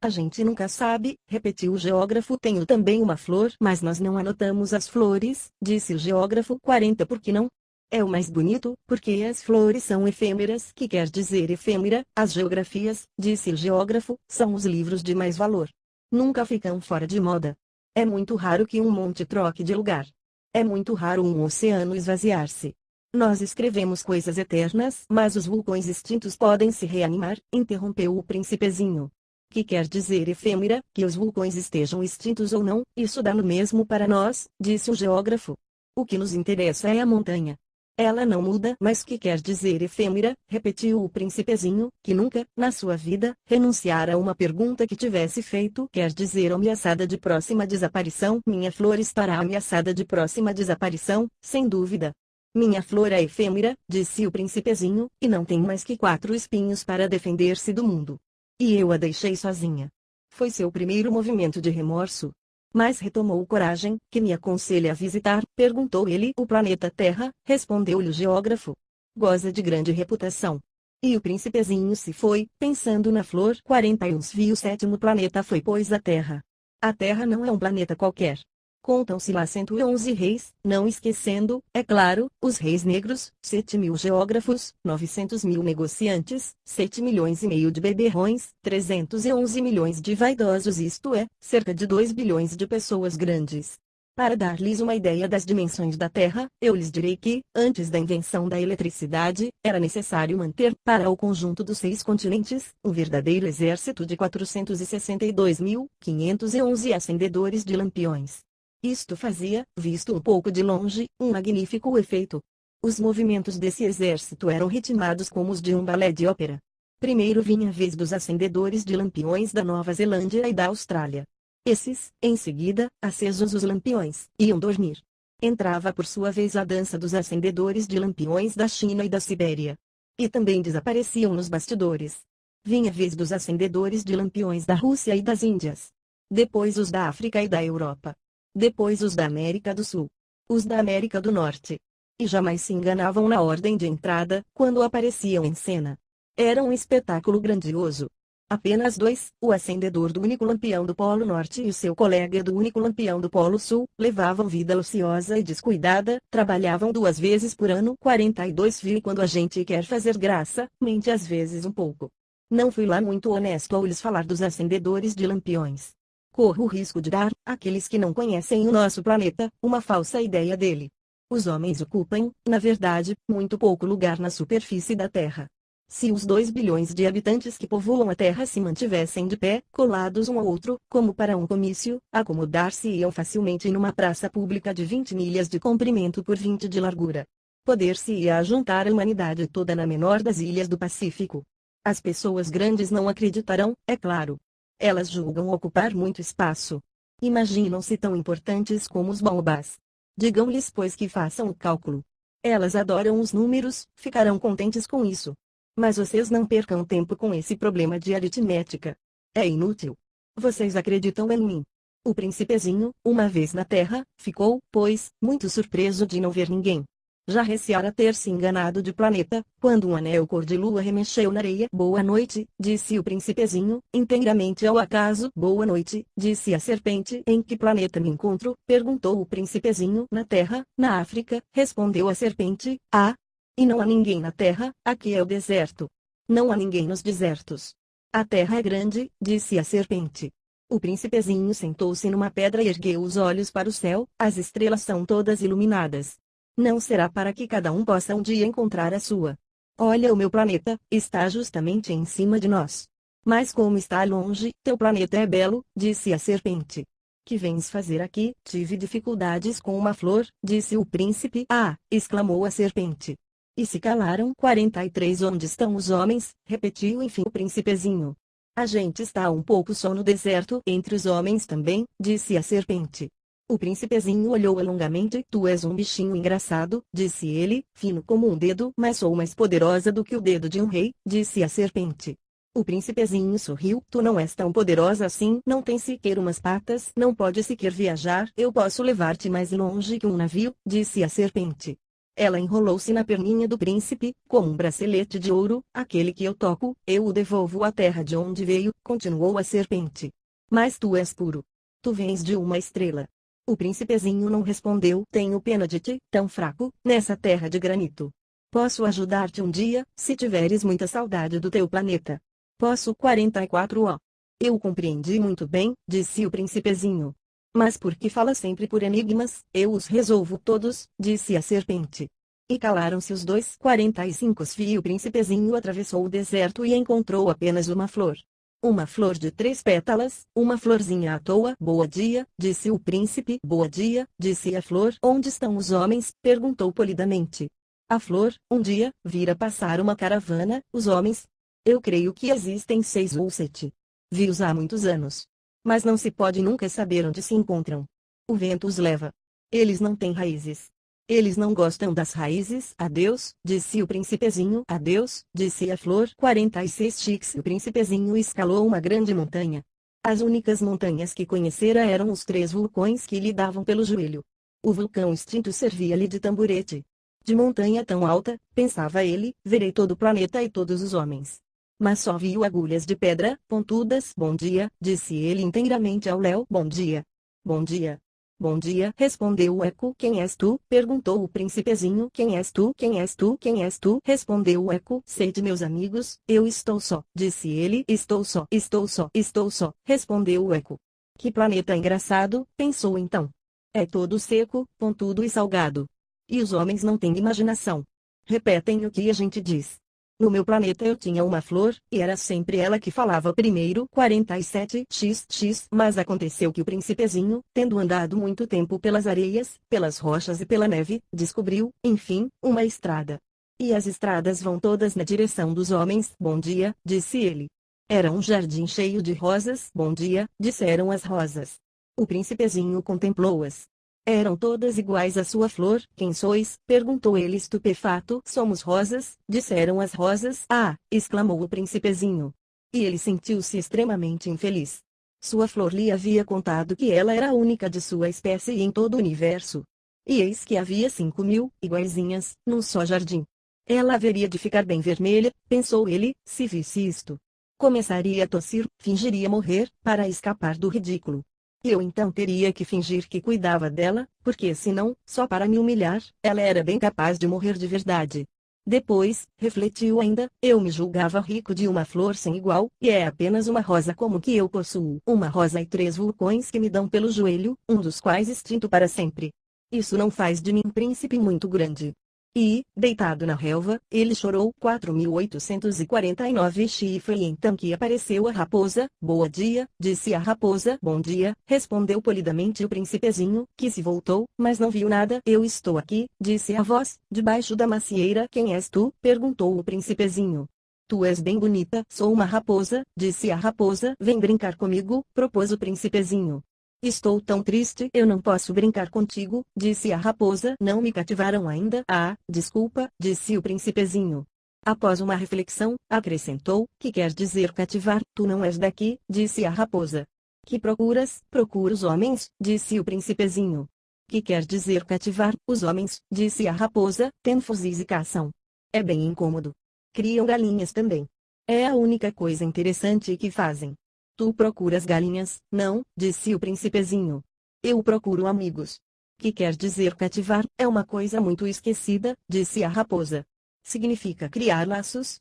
repetiu o geógrafo. Tenho também uma flor, mas nós não anotamos as flores, disse o geógrafo. 40 Por que não? É o mais bonito, porque as flores são efêmeras. Que quer dizer efêmera? As geografias, disse o geógrafo, são os livros de mais valor. Nunca ficam fora de moda. É muito raro que um monte troque de lugar. É muito raro um oceano esvaziar-se. Nós escrevemos coisas eternas, mas os vulcões extintos podem se reanimar, interrompeu o príncipezinho. Que quer dizer efêmera? Que os vulcões estejam extintos ou não, isso dá no mesmo para nós, disse o geógrafo. O que nos interessa é a montanha. Ela não muda, mas que quer dizer efêmera, repetiu o príncipezinho, que nunca, na sua vida, renunciara a uma pergunta que tivesse feito. Quer dizer ameaçada de próxima desaparição. Minha flor estará ameaçada de próxima desaparição, sem dúvida. Minha flor é efêmera, disse o príncipezinho, e não tem mais que 4 espinhos para defender-se do mundo. E eu a deixei sozinha. Foi seu primeiro movimento de remorso. Mas retomou coragem. Que me aconselha a visitar? Perguntou ele. O planeta Terra, respondeu-lhe o geógrafo. Goza de grande reputação. E o príncipezinho se foi, pensando na flor. 41 viu o 7º planeta foi pois a Terra. A Terra não é um planeta qualquer. Contam-se lá 111 reis, não esquecendo, é claro, os reis negros, 7.000 geógrafos, 900.000 negociantes, 7,5 milhões de beberrões, 311 milhões de vaidosos, isto é, cerca de 2 bilhões de pessoas grandes. Para dar-lhes uma ideia das dimensões da Terra, eu lhes direi que, antes da invenção da eletricidade, era necessário manter, para o conjunto dos 6 continentes, um verdadeiro exército de 462.511 acendedores de lampiões. Isto fazia, visto um pouco de longe, um magnífico efeito. Os movimentos desse exército eram ritmados como os de um balé de ópera. Primeiro vinha a vez dos acendedores de lampiões da Nova Zelândia e da Austrália. Esses, em seguida, acesos os lampiões, iam dormir. Entrava por sua vez a dança dos acendedores de lampiões da China e da Sibéria. E também desapareciam nos bastidores. Vinha a vez dos acendedores de lampiões da Rússia e das Índias. Depois os da África e da Europa. Depois os da América do Sul. Os da América do Norte. E jamais se enganavam na ordem de entrada, quando apareciam em cena. Era um espetáculo grandioso. Apenas 2, o acendedor do único lampião do Polo Norte e o seu colega do único lampião do Polo Sul, levavam vida ociosa e descuidada, trabalhavam 2 vezes por ano. 42 Vi quando a gente quer fazer graça, mente às vezes um pouco. Não fui lá muito honesto ao lhes falar dos acendedores de lampiões. Corro o risco de dar, àqueles que não conhecem o nosso planeta, uma falsa ideia dele. Os homens ocupam, na verdade, muito pouco lugar na superfície da Terra. Se os 2 bilhões de habitantes que povoam a Terra se mantivessem de pé, colados um ao outro, como para um comício, acomodar-se-iam facilmente numa praça pública de 20 milhas de comprimento por 20 de largura. Poder-se-ia juntar a humanidade toda na menor das ilhas do Pacífico. As pessoas grandes não acreditarão, é claro. Elas julgam ocupar muito espaço. Imaginam-se tão importantes como os baobás. Digam-lhes pois que façam o cálculo. Elas adoram os números, ficarão contentes com isso. Mas vocês não percam tempo com esse problema de aritmética. É inútil. Vocês acreditam em mim. O príncipezinho, uma vez na Terra, ficou, pois, muito surpreso de não ver ninguém. Já receara ter se enganado de planeta, quando um anel cor de lua remexeu na areia. Boa noite, disse o príncipezinho, inteiramente ao acaso. Boa noite, disse a serpente. Em que planeta me encontro? Perguntou o príncipezinho. Na Terra, na África, respondeu a serpente. Ah! E não há ninguém na Terra, aqui é o deserto. Não há ninguém nos desertos. A Terra é grande, disse a serpente. O príncipezinho sentou-se numa pedra e ergueu os olhos para o céu. As estrelas são todas iluminadas. Não será para que cada um possa um dia encontrar a sua. Olha, o meu planeta está justamente em cima de nós. Mas como está longe, teu planeta é belo, disse a serpente. Que vens fazer aqui? Tive dificuldades com uma flor, disse o príncipe. Ah! Exclamou a serpente. E se calaram. 43 Onde estão os homens? Repetiu enfim o príncipezinho. A gente está um pouco só no deserto. Entre os homens também, disse a serpente. O príncipezinho olhou-a longamente. Tu és um bichinho engraçado, disse ele, fino como um dedo. Mas sou mais poderosa do que o dedo de um rei, disse a serpente. O príncipezinho sorriu. Tu não és tão poderosa assim. Não tens sequer umas patas. Não podes sequer viajar. Eu posso levar-te mais longe que um navio, disse a serpente. Ela enrolou-se na perninha do príncipe, como um bracelete de ouro. Aquele que eu toco, eu o devolvo à terra de onde veio, continuou a serpente. Mas tu és puro. Tu vens de uma estrela. O príncipezinho não respondeu. Tenho pena de ti, tão fraco, nessa terra de granito. Posso ajudar-te um dia, se tiveres muita saudade do teu planeta. Posso. 44 Ó. Eu compreendi muito bem, disse o príncipezinho. Mas por que fala sempre por enigmas? Eu os resolvo todos, disse a serpente. E calaram-se os dois. 45 O príncipezinho atravessou o deserto e encontrou apenas uma flor. Uma flor de 3 pétalas, uma florzinha à toa. Boa dia, disse o príncipe. Boa dia, disse a flor. Onde estão os homens? Perguntou polidamente. A flor, um dia, vira passar uma caravana, os homens. Eu creio que existem 6 ou 7. Vi-os há muitos anos. Mas não se pode nunca saber onde se encontram. O vento os leva. Eles não têm raízes. Eles não gostam das raízes. Adeus, disse o príncipezinho. Adeus, disse a flor. 46 chiques. O príncipezinho escalou uma grande montanha. As únicas montanhas que conhecera eram os 3 vulcões que lhe davam pelo joelho. O vulcão extinto servia-lhe de tamborete. De montanha tão alta, pensava ele, verei todo o planeta e todos os homens. Mas só viu agulhas de pedra, pontudas. Bom dia, disse ele inteiramente ao Léo. Bom dia. Bom dia. Bom dia, respondeu o eco. Quem és tu? Perguntou o príncipezinho. Quem és tu? Quem és tu? Quem és tu? Respondeu o eco. Sei de meus amigos, eu estou só, disse ele. Estou só, estou só, estou só, respondeu o eco. Que planeta engraçado, pensou então. É todo seco, pontudo e salgado. E os homens não têm imaginação. Repetem o que a gente diz. No meu planeta eu tinha uma flor, e era sempre ela que falava primeiro. 47xx. Mas aconteceu que o príncipezinho, tendo andado muito tempo pelas areias, pelas rochas e pela neve, descobriu, enfim, uma estrada. E as estradas vão todas na direção dos homens. Bom dia, disse ele. Era um jardim cheio de rosas. Bom dia, disseram as rosas. O príncipezinho contemplou-as. Eram todas iguais à sua flor. Quem sois? Perguntou ele estupefato. Somos rosas, disseram as rosas. Ah! Exclamou o príncipezinho. E ele sentiu-se extremamente infeliz. Sua flor lhe havia contado que ela era a única de sua espécie em todo o universo. E eis que havia 5.000, iguaizinhas, num só jardim. Ela haveria de ficar bem vermelha, pensou ele, se visse isto. Começaria a tossir, fingiria morrer, para escapar do ridículo. Eu então teria que fingir que cuidava dela, porque senão, só para me humilhar, ela era bem capaz de morrer de verdade. Depois, refletiu ainda, eu me julgava rico de uma flor sem igual, e é apenas uma rosa como que eu possuo. Uma rosa e 3 vulcões que me dão pelo joelho, um dos quais extinto para sempre. Isso não faz de mim um príncipe muito grande. E, deitado na relva, ele chorou. 4849. E foi então que apareceu a raposa. Boa dia, disse a raposa. Bom dia, respondeu polidamente o príncipezinho, que se voltou, mas não viu nada. Eu estou aqui, disse a voz, debaixo da macieira. Quem és tu? Perguntou o príncipezinho. Tu és bem bonita. Sou uma raposa, disse a raposa. Vem brincar comigo, propôs o príncipezinho. Estou tão triste, eu não posso brincar contigo, disse a raposa. Não me cativaram ainda? Ah, desculpa, disse o príncipezinho. Após uma reflexão, acrescentou, que quer dizer cativar? Tu não és daqui, disse a raposa. Que procuras? Procuro os homens, disse o príncipezinho. Que quer dizer cativar? Os homens, disse a raposa, têm fuzis e caçam. É bem incômodo. Criam galinhas também. É a única coisa interessante que fazem. Tu procuras galinhas? Não, disse o príncipezinho. Eu procuro amigos. Que quer dizer cativar? É uma coisa muito esquecida, disse a raposa. Significa criar laços,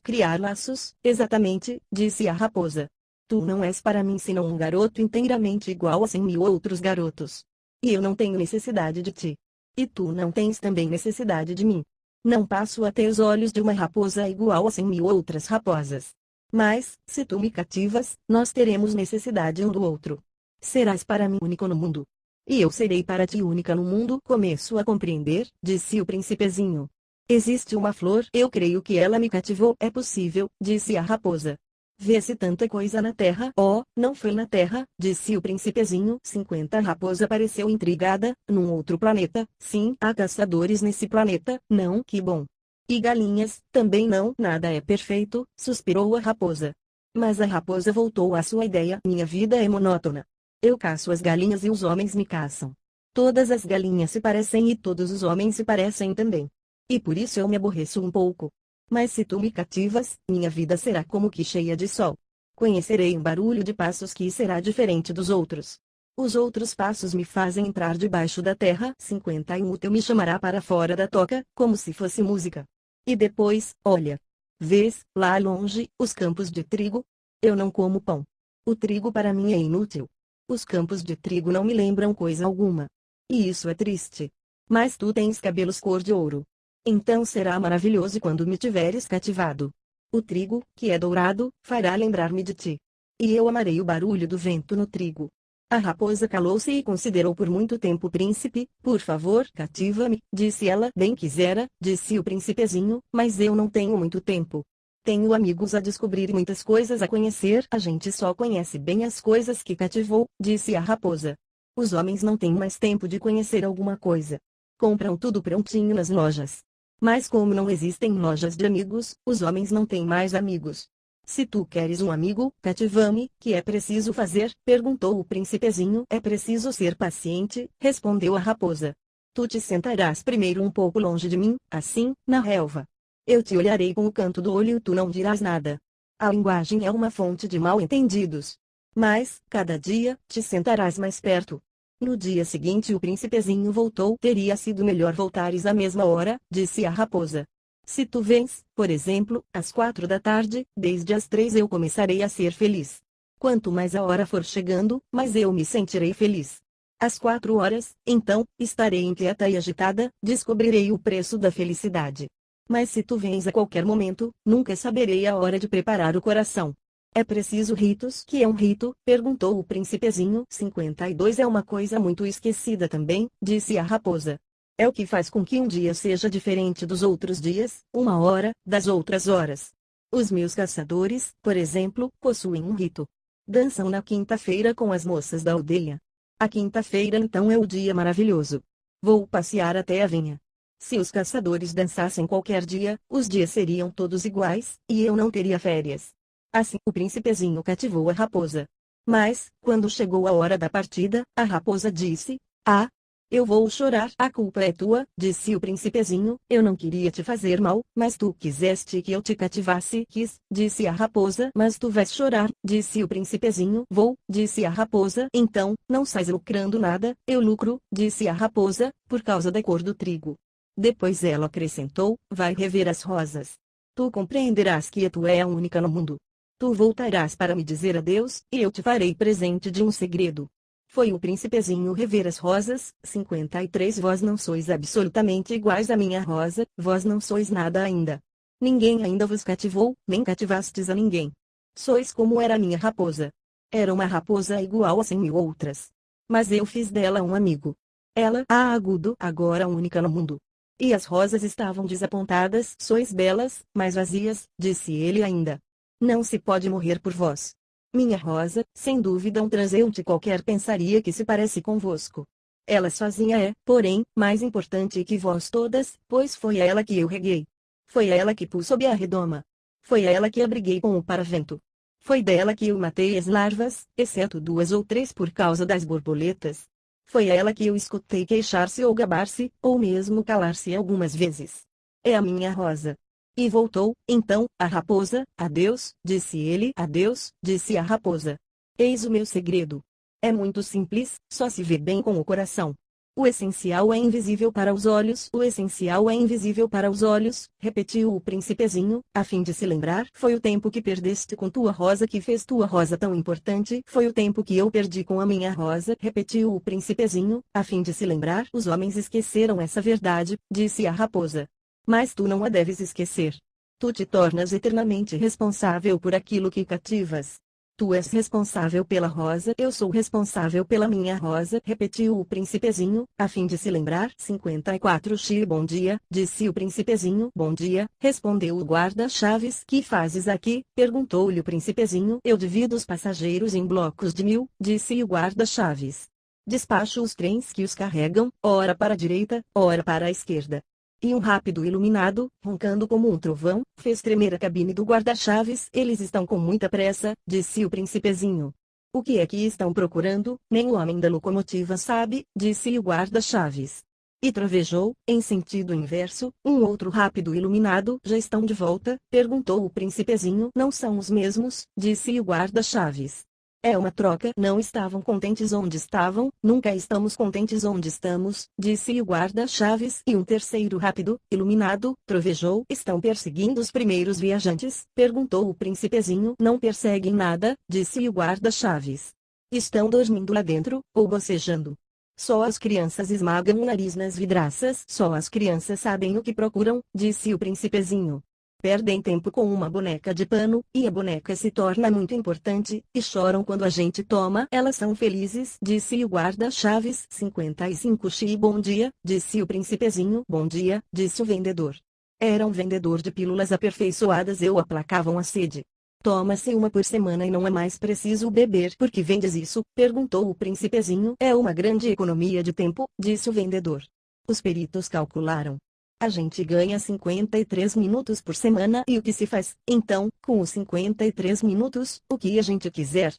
exatamente, disse a raposa. Tu não és para mim senão um garoto inteiramente igual a 100.000 outros garotos. E eu não tenho necessidade de ti. E tu não tens também necessidade de mim. Não passo a ter os olhos de uma raposa igual a 100.000 outras raposas. Mas, se tu me cativas, nós teremos necessidade um do outro. Serás para mim único no mundo. E eu serei para ti única no mundo. Começo a compreender, disse o príncipezinho. Existe uma flor, eu creio que ela me cativou. É possível, disse a raposa. Vê-se tanta coisa na terra. Oh, não foi na terra, disse o príncipezinho. 50. A raposa pareceu intrigada. Num outro planeta? Sim, há caçadores nesse planeta. Não, que bom. E galinhas, também não. Nada é perfeito, suspirou a raposa. Mas a raposa voltou à sua ideia. Minha vida é monótona. Eu caço as galinhas e os homens me caçam. Todas as galinhas se parecem e todos os homens se parecem também. E por isso eu me aborreço um pouco. Mas se tu me cativas, minha vida será como que cheia de sol. Conhecerei um barulho de passos que será diferente dos outros. Os outros passos me fazem entrar debaixo da terra. 51. O teu me chamará para fora da toca, como se fosse música. E depois, olha. Vês, lá longe, os campos de trigo? Eu não como pão. O trigo para mim é inútil. Os campos de trigo não me lembram coisa alguma. E isso é triste. Mas tu tens cabelos cor de ouro. Então será maravilhoso quando me tiveres cativado. O trigo, que é dourado, fará lembrar-me de ti. E eu amarei o barulho do vento no trigo. A raposa calou-se e considerou por muito tempo o príncipe. Por favor, cativa-me, disse ela. Bem quisera, disse o príncipezinho, mas eu não tenho muito tempo. Tenho amigos a descobrir e muitas coisas a conhecer. A gente só conhece bem as coisas que cativou, disse a raposa. Os homens não têm mais tempo de conhecer alguma coisa. Compram tudo prontinho nas lojas. Mas como não existem lojas de amigos, os homens não têm mais amigos. Se tu queres um amigo, cativa-me. Que é preciso fazer? Perguntou o príncipezinho. É preciso ser paciente, respondeu a raposa. Tu te sentarás primeiro um pouco longe de mim, assim, na relva. Eu te olharei com o canto do olho e tu não dirás nada. A linguagem é uma fonte de mal-entendidos. Mas, cada dia, te sentarás mais perto. No dia seguinte o príncipezinho voltou. Teria sido melhor voltares à mesma hora, disse a raposa. Se tu vens, por exemplo, às 4 da tarde, desde as 3 eu começarei a ser feliz. Quanto mais a hora for chegando, mais eu me sentirei feliz. Às 4 horas, então, estarei inquieta e agitada, descobrirei o preço da felicidade. Mas se tu vens a qualquer momento, nunca saberei a hora de preparar o coração. É preciso ritos. Que é um rito? Perguntou o príncipezinho. 52 é uma coisa muito esquecida também, disse a raposa. É o que faz com que um dia seja diferente dos outros dias, uma hora, das outras horas. Os meus caçadores, por exemplo, possuem um rito. Dançam na quinta-feira com as moças da aldeia. A quinta-feira então é o dia maravilhoso. Vou passear até a vinha. Se os caçadores dançassem qualquer dia, os dias seriam todos iguais, e eu não teria férias. Assim o príncipezinho cativou a raposa. Mas, quando chegou a hora da partida, a raposa disse: Ah! Eu vou chorar. A culpa é tua, disse o príncipezinho. Eu não queria te fazer mal, mas tu quiseste que eu te cativasse. Quis, disse a raposa. Mas tu vais chorar, disse o príncipezinho. Vou, disse a raposa. Então, não sais lucrando nada. Eu lucro, disse a raposa, por causa da cor do trigo. Depois ela acrescentou: vai rever as rosas. Tu compreenderás que tu é a única no mundo. Tu voltarás para me dizer adeus, e eu te farei presente de um segredo. Foi o príncipezinho rever as rosas. 53 Vós não sois absolutamente iguais à minha rosa, vós não sois nada ainda. Ninguém ainda vos cativou, nem cativastes a ninguém. Sois como era a minha raposa. Era uma raposa igual a 100.000 outras. Mas eu fiz dela um amigo. Ela, a agudo, agora única no mundo. E as rosas estavam desapontadas. Sois belas, mas vazias, disse ele ainda. Não se pode morrer por vós. Minha rosa, sem dúvida um transeunte qualquer pensaria que se parece convosco. Ela sozinha é, porém, mais importante que vós todas, pois foi ela que eu reguei. Foi ela que pus sob a redoma. Foi ela que abriguei com o paravento. Foi dela que eu matei as larvas, exceto 2 ou 3 por causa das borboletas. Foi ela que eu escutei queixar-se ou gabar-se, ou mesmo calar-se algumas vezes. É a minha rosa. E voltou, então, a raposa. Adeus, disse ele. Adeus, disse a raposa. Eis o meu segredo. É muito simples, só se vê bem com o coração. O essencial é invisível para os olhos. O essencial é invisível para os olhos, repetiu o príncipezinho, a fim de se lembrar. Foi o tempo que perdeste com tua rosa que fez tua rosa tão importante. Foi o tempo que eu perdi com a minha rosa, repetiu o príncipezinho, a fim de se lembrar. Os homens esqueceram essa verdade, disse a raposa. Mas tu não a deves esquecer. Tu te tornas eternamente responsável por aquilo que cativas. Tu és responsável pela rosa. Eu sou responsável pela minha rosa, repetiu o príncipezinho, a fim de se lembrar. 54 Bom dia, disse o príncipezinho. Bom dia, respondeu o guarda-chaves. Que fazes aqui? Perguntou-lhe o príncipezinho. Eu divido os passageiros em blocos de 1000, disse o guarda-chaves. Despacho os trens que os carregam, ora para a direita, ora para a esquerda. E um rápido iluminado, roncando como um trovão, fez tremer a cabine do guarda-chaves. Eles estão com muita pressa, disse o príncipezinho. O que é que estão procurando? Nem o homem da locomotiva sabe, disse o guarda-chaves. E trovejou, em sentido inverso, um outro rápido iluminado. Já estão de volta? Perguntou o príncipezinho. Não são os mesmos, disse o guarda-chaves. É uma troca. Não estavam contentes onde estavam, nunca estamos contentes onde estamos, disse o guarda-chaves. E um terceiro rápido, iluminado, trovejou. Estão perseguindo os primeiros viajantes? Perguntou o príncipezinho. Não perseguem nada, disse o guarda-chaves. Estão dormindo lá dentro, ou bocejando. Só as crianças esmagam o nariz nas vidraças. Só as crianças sabem o que procuram, disse o príncipezinho. perdem tempo com uma boneca de pano, e a boneca se torna muito importante, e choram quando a gente toma. Elas são felizes, disse o guarda-chaves. 55 Xi. Bom dia, disse o príncipezinho. Bom dia, disse o vendedor. Era um vendedor de pílulas aperfeiçoadas e aplacavam a sede. Toma-se uma por semana e não é mais preciso beber. Por que vendes isso? Perguntou o príncipezinho. É uma grande economia de tempo, disse o vendedor. Os peritos calcularam. A gente ganha 53 minutos por semana e o que se faz, então, com os 53 minutos, o que a gente quiser.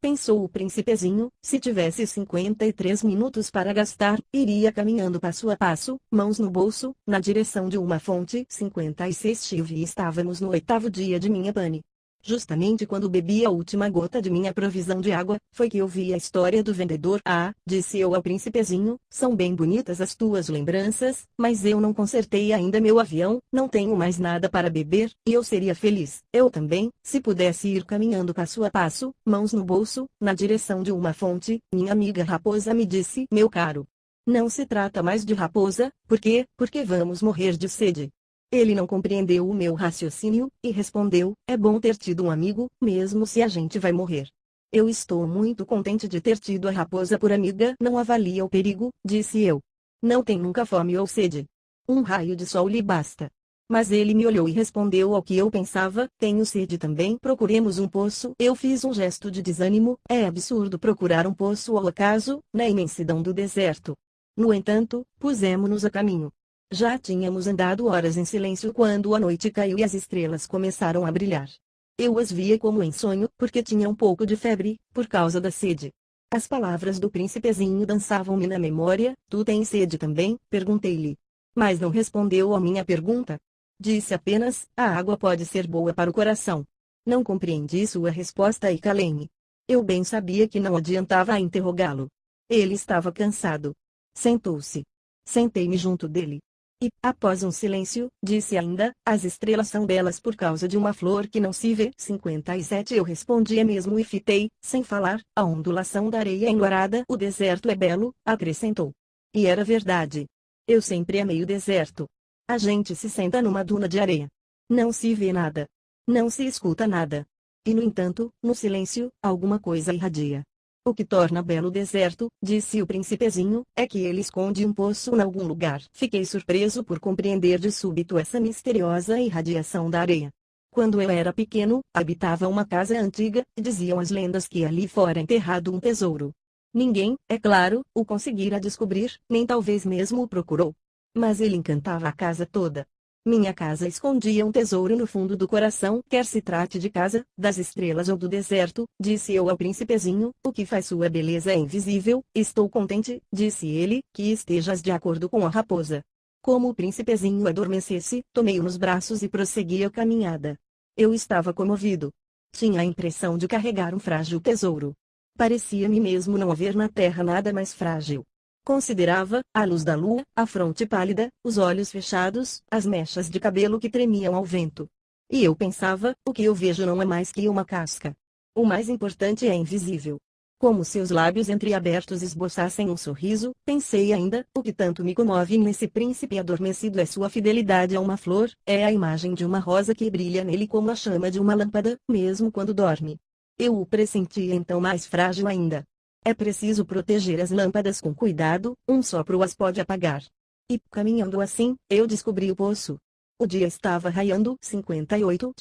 Pensou o príncipezinho, se tivesse 53 minutos para gastar, iria caminhando passo a passo, mãos no bolso, na direção de uma fonte. 56 Tive. Estávamos no 8º dia de minha pane. Justamente quando bebi a última gota de minha provisão de água, foi que eu vi a história do vendedor. Ah, disse eu ao príncipezinho, são bem bonitas as tuas lembranças, mas eu não consertei ainda meu avião, não tenho mais nada para beber, e eu seria feliz, eu também, se pudesse ir caminhando passo a passo, mãos no bolso, na direção de uma fonte. Minha amiga raposa me disse, meu caro. Não se trata mais de raposa, por quê? Porque vamos morrer de sede. Ele não compreendeu o meu raciocínio, e respondeu, é bom ter tido um amigo, mesmo se a gente vai morrer. Eu estou muito contente de ter tido a raposa por amiga. Não avalia o perigo, disse eu. Não tem nunca fome ou sede. Um raio de sol lhe basta. Mas ele me olhou e respondeu ao que eu pensava, tenho sede também. Procuremos um poço. Eu fiz um gesto de desânimo, é absurdo procurar um poço ao acaso, na imensidão do deserto. No entanto, pusemos-nos a caminho. Já tínhamos andado horas em silêncio quando a noite caiu e as estrelas começaram a brilhar. Eu as via como em sonho, porque tinha um pouco de febre, por causa da sede. As palavras do príncipezinho dançavam-me na memória. Tu tens sede também? Perguntei-lhe. Mas não respondeu à minha pergunta. Disse apenas, a água pode ser boa para o coração. Não compreendi sua resposta e calei-me. Eu bem sabia que não adiantava interrogá-lo. Ele estava cansado. Sentou-se. Sentei-me junto dele. E, após um silêncio, disse ainda, as estrelas são belas por causa de uma flor que não se vê. 57 Eu respondi mesmo e fitei, sem falar, a ondulação da areia enluarada. O deserto é belo, acrescentou. E era verdade. Eu sempre amei o deserto. A gente se senta numa duna de areia. Não se vê nada. Não se escuta nada. E no entanto, no silêncio, alguma coisa irradia. O que torna belo o deserto, disse o príncipezinho, é que ele esconde um poço em algum lugar. Fiquei surpreso por compreender de súbito essa misteriosa irradiação da areia. Quando eu era pequeno, habitava uma casa antiga, e diziam as lendas que ali fora enterrado um tesouro. Ninguém, é claro, o conseguira descobrir, nem talvez mesmo o procurou. Mas ele encantava a casa toda. Minha casa escondia um tesouro no fundo do coração. Quer se trate de casa, das estrelas ou do deserto, disse eu ao príncipezinho, o que faz sua beleza é invisível. Estou contente, disse ele, que estejas de acordo com a raposa. Como o príncipezinho adormecesse, tomei-o nos braços e prossegui a caminhada. Eu estava comovido. Tinha a impressão de carregar um frágil tesouro. Parecia-me mesmo não haver na terra nada mais frágil. Considerava, à luz da lua, a fronte pálida, os olhos fechados, as mechas de cabelo que tremiam ao vento. E eu pensava, o que eu vejo não é mais que uma casca. O mais importante é invisível. Como seus lábios entreabertos esboçassem um sorriso, pensei ainda, o que tanto me comove nesse príncipe adormecido é sua fidelidade a uma flor, é a imagem de uma rosa que brilha nele como a chama de uma lâmpada, mesmo quando dorme. Eu o pressentia então mais frágil ainda. É preciso proteger as lâmpadas com cuidado, um sopro as pode apagar. E, caminhando assim, eu descobri o poço. O dia estava raiando. 58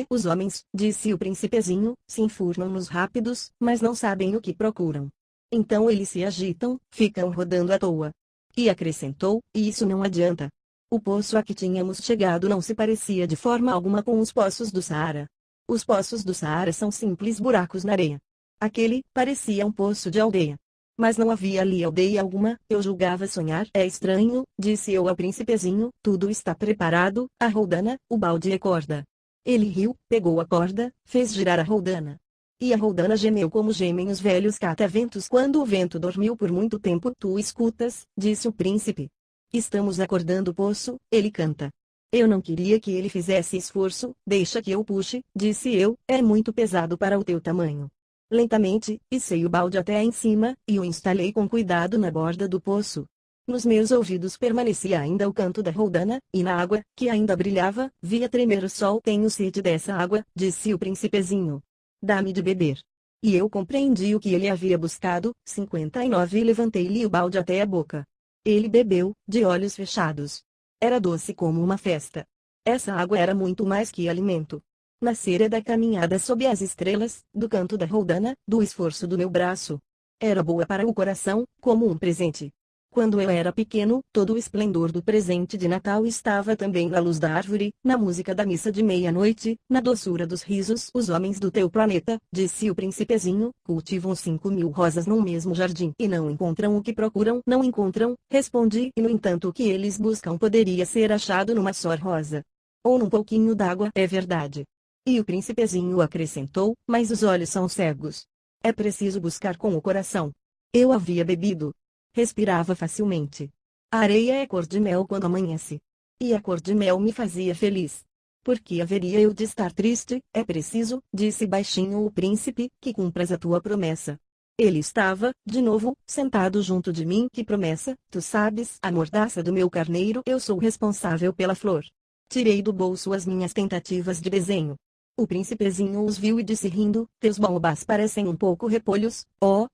Os homens, disse o príncipezinho, se enfurnam nos rápidos, mas não sabem o que procuram. Então eles se agitam, ficam rodando à toa. E acrescentou, e isso não adianta. O poço a que tínhamos chegado não se parecia de forma alguma com os poços do Saara. Os poços do Saara são simples buracos na areia. Aquele, parecia um poço de aldeia. Mas não havia ali aldeia alguma, eu julgava sonhar. É estranho, disse eu ao príncipezinho, tudo está preparado, a roldana, o balde e a corda. Ele riu, pegou a corda, fez girar a roldana. E a roldana gemeu como gemem os velhos cataventos quando o vento dormiu por muito tempo. Tu escutas, disse o príncipe. Estamos acordando o poço, ele canta. Eu não queria que ele fizesse esforço, deixa que eu puxe, disse eu, é muito pesado para o teu tamanho. Lentamente, içei o balde até em cima, e o instalei com cuidado na borda do poço. Nos meus ouvidos permanecia ainda o canto da roldana, e na água, que ainda brilhava, via tremer o sol. Tenho sede dessa água, disse o príncipezinho. Dá-me de beber. E eu compreendi o que ele havia buscado. 59 E levantei-lhe o balde até a boca. Ele bebeu, de olhos fechados. Era doce como uma festa. Essa água era muito mais que alimento. Nascera da caminhada sob as estrelas, do canto da roldana, do esforço do meu braço. Era boa para o coração, como um presente. Quando eu era pequeno, todo o esplendor do presente de Natal estava também na luz da árvore, na música da missa de meia-noite, na doçura dos risos. Os homens do teu planeta, disse o príncipezinho, cultivam 5.000 rosas num mesmo jardim e não encontram o que procuram. Não encontram, respondi, e no entanto o que eles buscam poderia ser achado numa só rosa. Ou num pouquinho d'água. É verdade. E o príncipezinho acrescentou, mas os olhos são cegos. É preciso buscar com o coração. Eu havia bebido. Respirava facilmente. A areia é cor de mel quando amanhece. E a cor de mel me fazia feliz. Por que haveria eu de estar triste? É preciso, disse baixinho o príncipe, que cumpras a tua promessa. Ele estava, de novo, sentado junto de mim. Que promessa? Tu sabes a mordaça do meu carneiro. Eu sou responsável pela flor. Tirei do bolso as minhas tentativas de desenho. O príncipezinho os viu e disse rindo, teus baobás parecem um pouco repolhos, oh!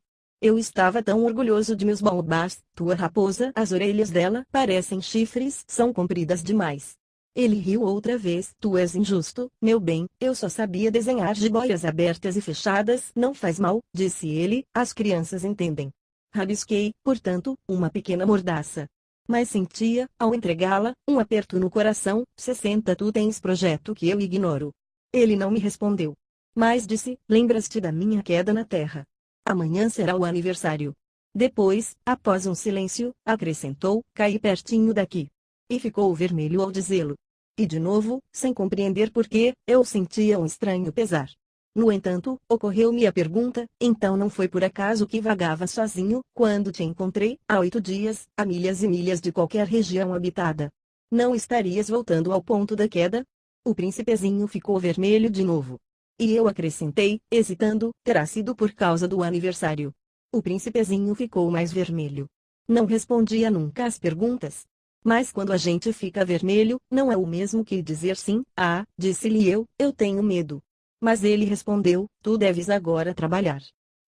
Eu estava tão orgulhoso de meus baobás. Tua raposa, as orelhas dela parecem chifres, são compridas demais. Ele riu outra vez. Tu és injusto, meu bem, eu só sabia desenhar jiboias abertas e fechadas. Não faz mal, disse ele, as crianças entendem. Rabisquei, portanto, uma pequena mordaça. Mas sentia, ao entregá-la, um aperto no coração. 60 Tu tens projeto que eu ignoro. Ele não me respondeu. Mas disse, lembras-te da minha queda na terra. Amanhã será o aniversário. Depois, após um silêncio, acrescentou, caí pertinho daqui. E ficou vermelho ao dizê-lo. E de novo, sem compreender por quê, eu sentia um estranho pesar. No entanto, ocorreu-me a pergunta, então não foi por acaso que vagava sozinho, quando te encontrei, há 8 dias, a milhas e milhas de qualquer região habitada? Não estarias voltando ao ponto da queda? O príncipezinho ficou vermelho de novo. E eu acrescentei, hesitando, terá sido por causa do aniversário. O príncipezinho ficou mais vermelho. Não respondia nunca às perguntas. Mas quando a gente fica vermelho, não é o mesmo que dizer sim. Ah, disse-lhe eu tenho medo. Mas ele respondeu, tu deves agora trabalhar.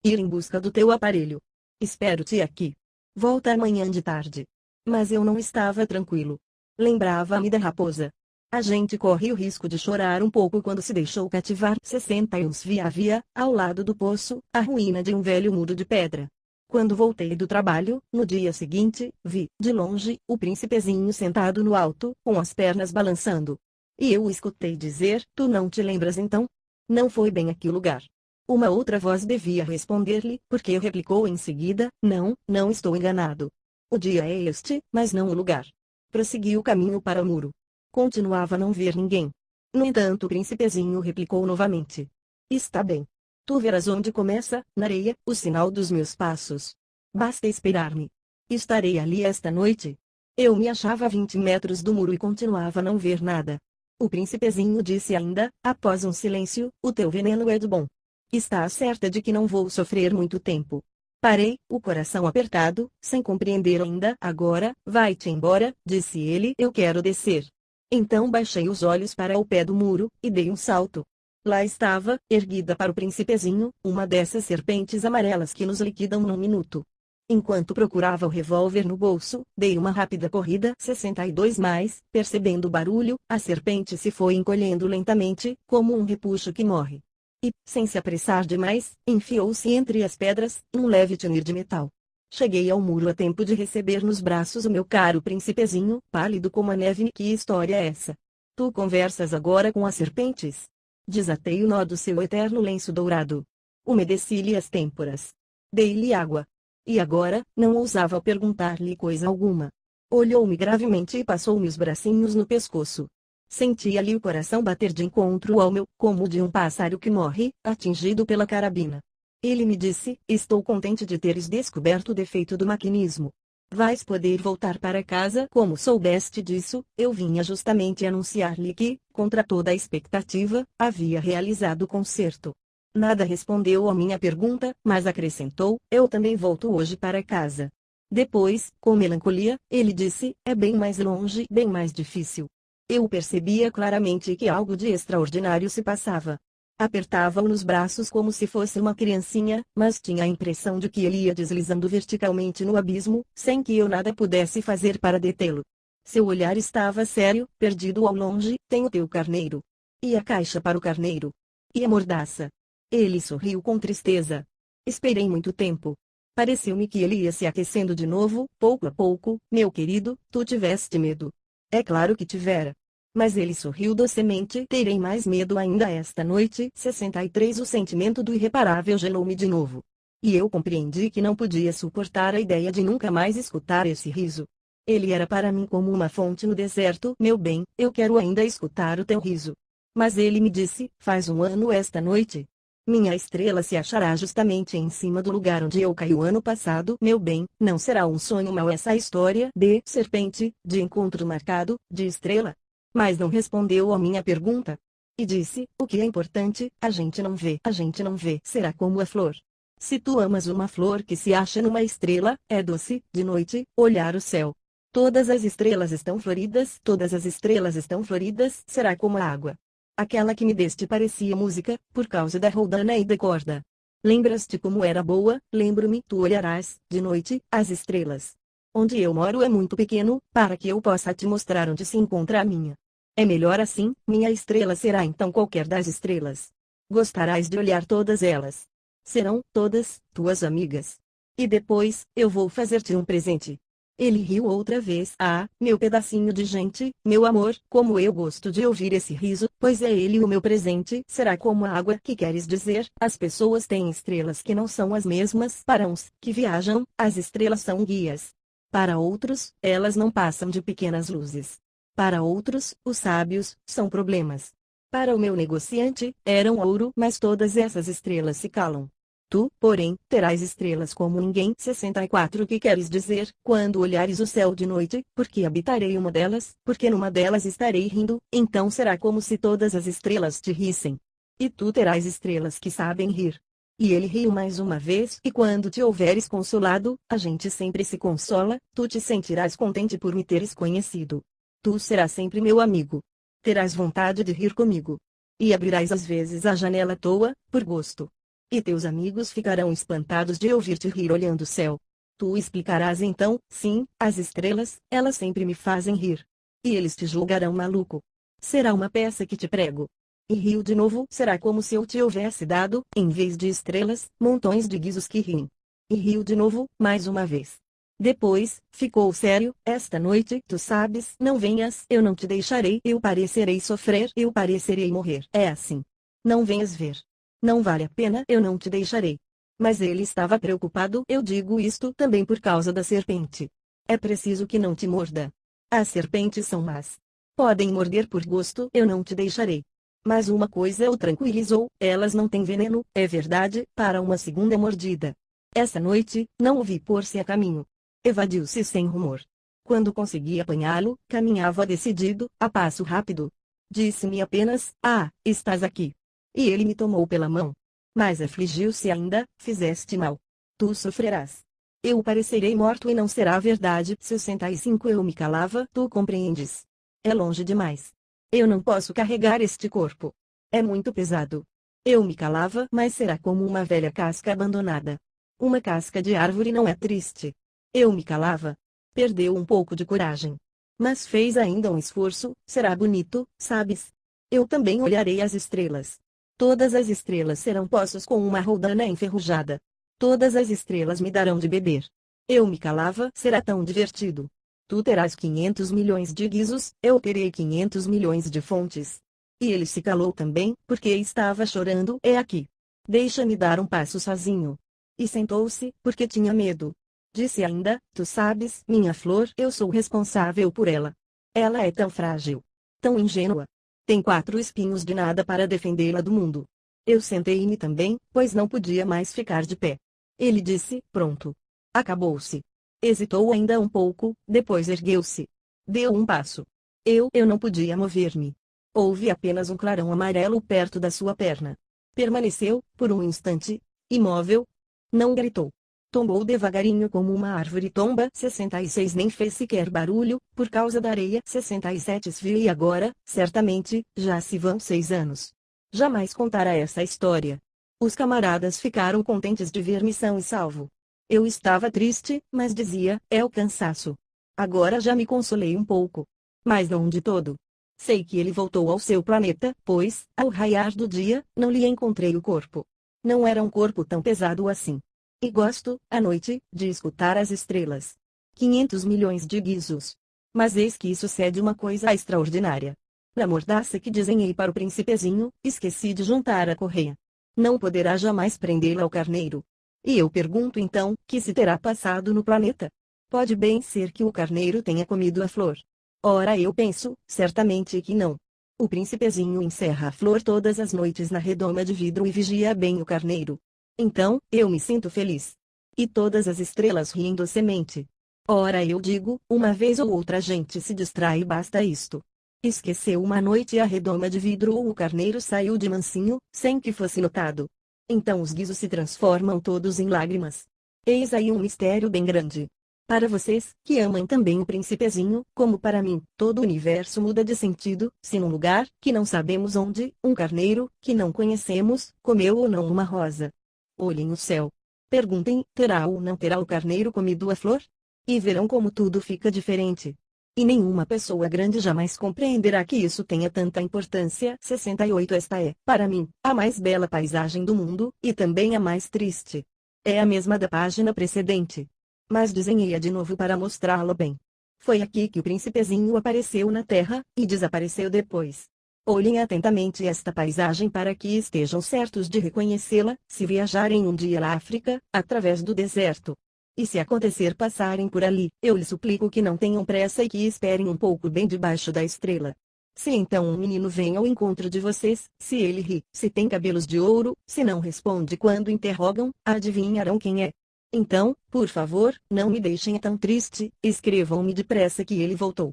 Ir em busca do teu aparelho. Espero-te aqui. Volta amanhã de tarde. Mas eu não estava tranquilo. Lembrava-me da raposa. A gente corre o risco de chorar um pouco quando se deixou cativar. 61 Havia, ao lado do poço, a ruína de um velho muro de pedra. Quando voltei do trabalho, no dia seguinte, vi, de longe, o príncipezinho sentado no alto, com as pernas balançando. E eu o escutei dizer, tu não te lembras então? Não foi bem aqui o lugar. Uma outra voz devia responder-lhe, porque replicou em seguida, não estou enganado. O dia é este, mas não o lugar. Prossegui o caminho para o muro. Continuava a não ver ninguém. No entanto o príncipezinho replicou novamente. Está bem. Tu verás onde começa, na areia, o sinal dos meus passos. Basta esperar-me. Estarei ali esta noite. Eu me achava a 20 metros do muro e continuava a não ver nada. O príncipezinho disse ainda, após um silêncio, o teu veneno é do bom. Estás certa de que não vou sofrer muito tempo. Parei, o coração apertado, sem compreender ainda. Agora, vai-te embora, disse ele. Eu quero descer. Então baixei os olhos para o pé do muro, e dei um salto. Lá estava, erguida para o príncipezinho, uma dessas serpentes amarelas que nos liquidam num minuto. Enquanto procurava o revólver no bolso, dei uma rápida corrida. 62 mais, percebendo o barulho, a serpente se foi encolhendo lentamente, como um repuxo que morre. E, sem se apressar demais, enfiou-se entre as pedras, num leve tinir de metal. Cheguei ao muro a tempo de receber nos braços o meu caro príncipezinho, pálido como a neve. Que história é essa? Tu conversas agora com as serpentes? Desatei o nó do seu eterno lenço dourado. Umedeci-lhe as têmporas. Dei-lhe água. E agora, não ousava perguntar-lhe coisa alguma. Olhou-me gravemente e passou-me os bracinhos no pescoço. Senti ali o coração bater de encontro ao meu, como o de um pássaro que morre, atingido pela carabina. Ele me disse, estou contente de teres descoberto o defeito do maquinismo. Vais poder voltar para casa. Como soubeste disso? Eu vinha justamente anunciar-lhe que, contra toda a expectativa, havia realizado o concerto. Nada respondeu à minha pergunta, mas acrescentou, eu também volto hoje para casa. Depois, com melancolia, ele disse, é bem mais longe, bem mais difícil. Eu percebia claramente que algo de extraordinário se passava. Apertava-o nos braços como se fosse uma criancinha, mas tinha a impressão de que ele ia deslizando verticalmente no abismo, sem que eu nada pudesse fazer para detê-lo. Seu olhar estava sério, perdido ao longe. Tem o teu carneiro. E a caixa para o carneiro. E a mordaça. Ele sorriu com tristeza. Esperei muito tempo. Pareceu-me que ele ia se aquecendo de novo, pouco a pouco. Meu querido, tu tiveste medo. É claro que tivera. Mas ele sorriu docemente. Terei mais medo ainda esta noite. 63 O sentimento do irreparável gelou-me de novo. E eu compreendi que não podia suportar a ideia de nunca mais escutar esse riso. Ele era para mim como uma fonte no deserto. Meu bem, eu quero ainda escutar o teu riso. Mas ele me disse, faz um ano esta noite. Minha estrela se achará justamente em cima do lugar onde eu caí o ano passado. Meu bem, não será um sonho mau essa história de serpente, de encontro marcado, de estrela? Mas não respondeu à minha pergunta. E disse, o que é importante, a gente não vê. A gente não vê. Será como a flor. Se tu amas uma flor que se acha numa estrela, é doce, de noite, olhar o céu. Todas as estrelas estão floridas. Todas as estrelas estão floridas. Será como a água. Aquela que me deste parecia música, por causa da roldana e da corda. Lembras-te como era boa? Lembro-me. Tu olharás, de noite, as estrelas. Onde eu moro é muito pequeno, para que eu possa te mostrar onde se encontra a minha. É melhor assim, minha estrela será então qualquer das estrelas. Gostarás de olhar todas elas. Serão, todas, tuas amigas. E depois, eu vou fazer-te um presente. Ele riu outra vez. Ah, meu pedacinho de gente, meu amor, como eu gosto de ouvir esse riso, pois é ele o meu presente. Será como a água que queres dizer? As pessoas têm estrelas que não são as mesmas. Para uns, que viajam, as estrelas são guias. Para outros, elas não passam de pequenas luzes. Para outros, os sábios, são problemas. Para o meu negociante, eram ouro, mas todas essas estrelas se calam. Tu, porém, terás estrelas como ninguém. 64 O que queres dizer? Quando olhares o céu de noite, porque habitarei uma delas, porque numa delas estarei rindo, então será como se todas as estrelas te rissem. E tu terás estrelas que sabem rir. E ele riu mais uma vez. E quando te houveres consolado, a gente sempre se consola, tu te sentirás contente por me teres conhecido. Tu serás sempre meu amigo. Terás vontade de rir comigo. E abrirás às vezes a janela à toa, por gosto. E teus amigos ficarão espantados de ouvir-te rir olhando o céu. Tu explicarás então, sim, as estrelas, elas sempre me fazem rir. E eles te julgarão maluco. Será uma peça que te prego. E riu de novo. Será como se eu te houvesse dado, em vez de estrelas, montões de guizos que riem. E riu de novo, mais uma vez. Depois, ficou sério. Esta noite, tu sabes, não venhas, eu não te deixarei, eu parecerei sofrer, eu parecerei morrer. É assim. Não venhas ver. Não vale a pena, eu não te deixarei. Mas ele estava preocupado. Eu digo isto também por causa da serpente. É preciso que não te morda. As serpentes são más. Podem morder por gosto. Eu não te deixarei. Mas uma coisa o tranquilizou, elas não têm veneno, é verdade, para uma segunda mordida. Essa noite, não o vi pôr-se a caminho. Evadiu-se sem rumor. Quando consegui apanhá-lo, caminhava decidido, a passo rápido. Disse-me apenas, ah, estás aqui. E ele me tomou pela mão. Mas afligiu-se ainda, fizeste mal. Tu sofrerás. Eu parecerei morto e não será verdade. 65 Eu me calava. Tu compreendes? É longe demais. Eu não posso carregar este corpo. É muito pesado. Eu me calava, mas será como uma velha casca abandonada. Uma casca de árvore não é triste. Eu me calava. Perdeu um pouco de coragem. Mas fez ainda um esforço. Será bonito, sabes? Eu também olharei as estrelas. Todas as estrelas serão poços com uma roldana enferrujada. Todas as estrelas me darão de beber. Eu me calava. Será tão divertido. Tu terás 500 milhões de guizos, eu terei 500 milhões de fontes. E ele se calou também, porque estava chorando. É aqui. Deixa-me dar um passo sozinho. E sentou-se, porque tinha medo. Disse ainda, tu sabes, minha flor, eu sou responsável por ela. Ela é tão frágil. Tão ingênua. Tem 4 espinhos de nada para defendê-la do mundo. Eu sentei-me também, pois não podia mais ficar de pé. Ele disse, pronto. Acabou-se. Hesitou ainda um pouco, depois ergueu-se. Deu um passo. Eu não podia mover-me. Houve apenas um clarão amarelo perto da sua perna. Permaneceu, por um instante, imóvel. Não gritou. Tombou devagarinho como uma árvore tomba. 66 nem fez sequer barulho, por causa da areia. 67 esfria e agora, certamente, já se vão 6 anos. Jamais contara essa história. Os camaradas ficaram contentes de ver-me são e salvo. Eu estava triste, mas dizia, é o cansaço. Agora já me consolei um pouco. Mas não de todo. Sei que ele voltou ao seu planeta, pois, ao raiar do dia, não lhe encontrei o corpo. Não era um corpo tão pesado assim. E gosto, à noite, de escutar as estrelas. 500 milhões de guizos. Mas eis que sucede uma coisa extraordinária. Na mordaça que desenhei para o príncipezinho, esqueci de juntar a correia. Não poderá jamais prendê-la ao carneiro. E eu pergunto então, que se terá passado no planeta? Pode bem ser que o carneiro tenha comido a flor. Ora eu penso, certamente que não. O príncipezinho encerra a flor todas as noites na redoma de vidro e vigia bem o carneiro. Então, eu me sinto feliz. E todas as estrelas riem docemente. Ora eu digo, uma vez ou outra a gente se distrai e basta isto. Esqueceu uma noite a redoma de vidro ou o carneiro saiu de mansinho, sem que fosse notado. Então os guizos se transformam todos em lágrimas. Eis aí um mistério bem grande. Para vocês, que amam também o príncipezinho, como para mim, todo o universo muda de sentido, se num lugar, que não sabemos onde, um carneiro, que não conhecemos, comeu ou não uma rosa. Olhem o céu. Perguntem, terá ou não terá o carneiro comido a flor? E verão como tudo fica diferente. E nenhuma pessoa grande jamais compreenderá que isso tenha tanta importância. 68 Esta é, para mim, a mais bela paisagem do mundo, e também a mais triste. É a mesma da página precedente. Mas desenhei-a de novo para mostrá-la bem. Foi aqui que o príncipezinho apareceu na terra, e desapareceu depois. Olhem atentamente esta paisagem para que estejam certos de reconhecê-la, se viajarem um dia à África, através do deserto. E se acontecer passarem por ali, eu lhes suplico que não tenham pressa e que esperem um pouco bem debaixo da estrela. Se então um menino vem ao encontro de vocês, se ele ri, se tem cabelos de ouro, se não responde quando interrogam, adivinharão quem é. Então, por favor, não me deixem tão triste, escrevam-me depressa que ele voltou.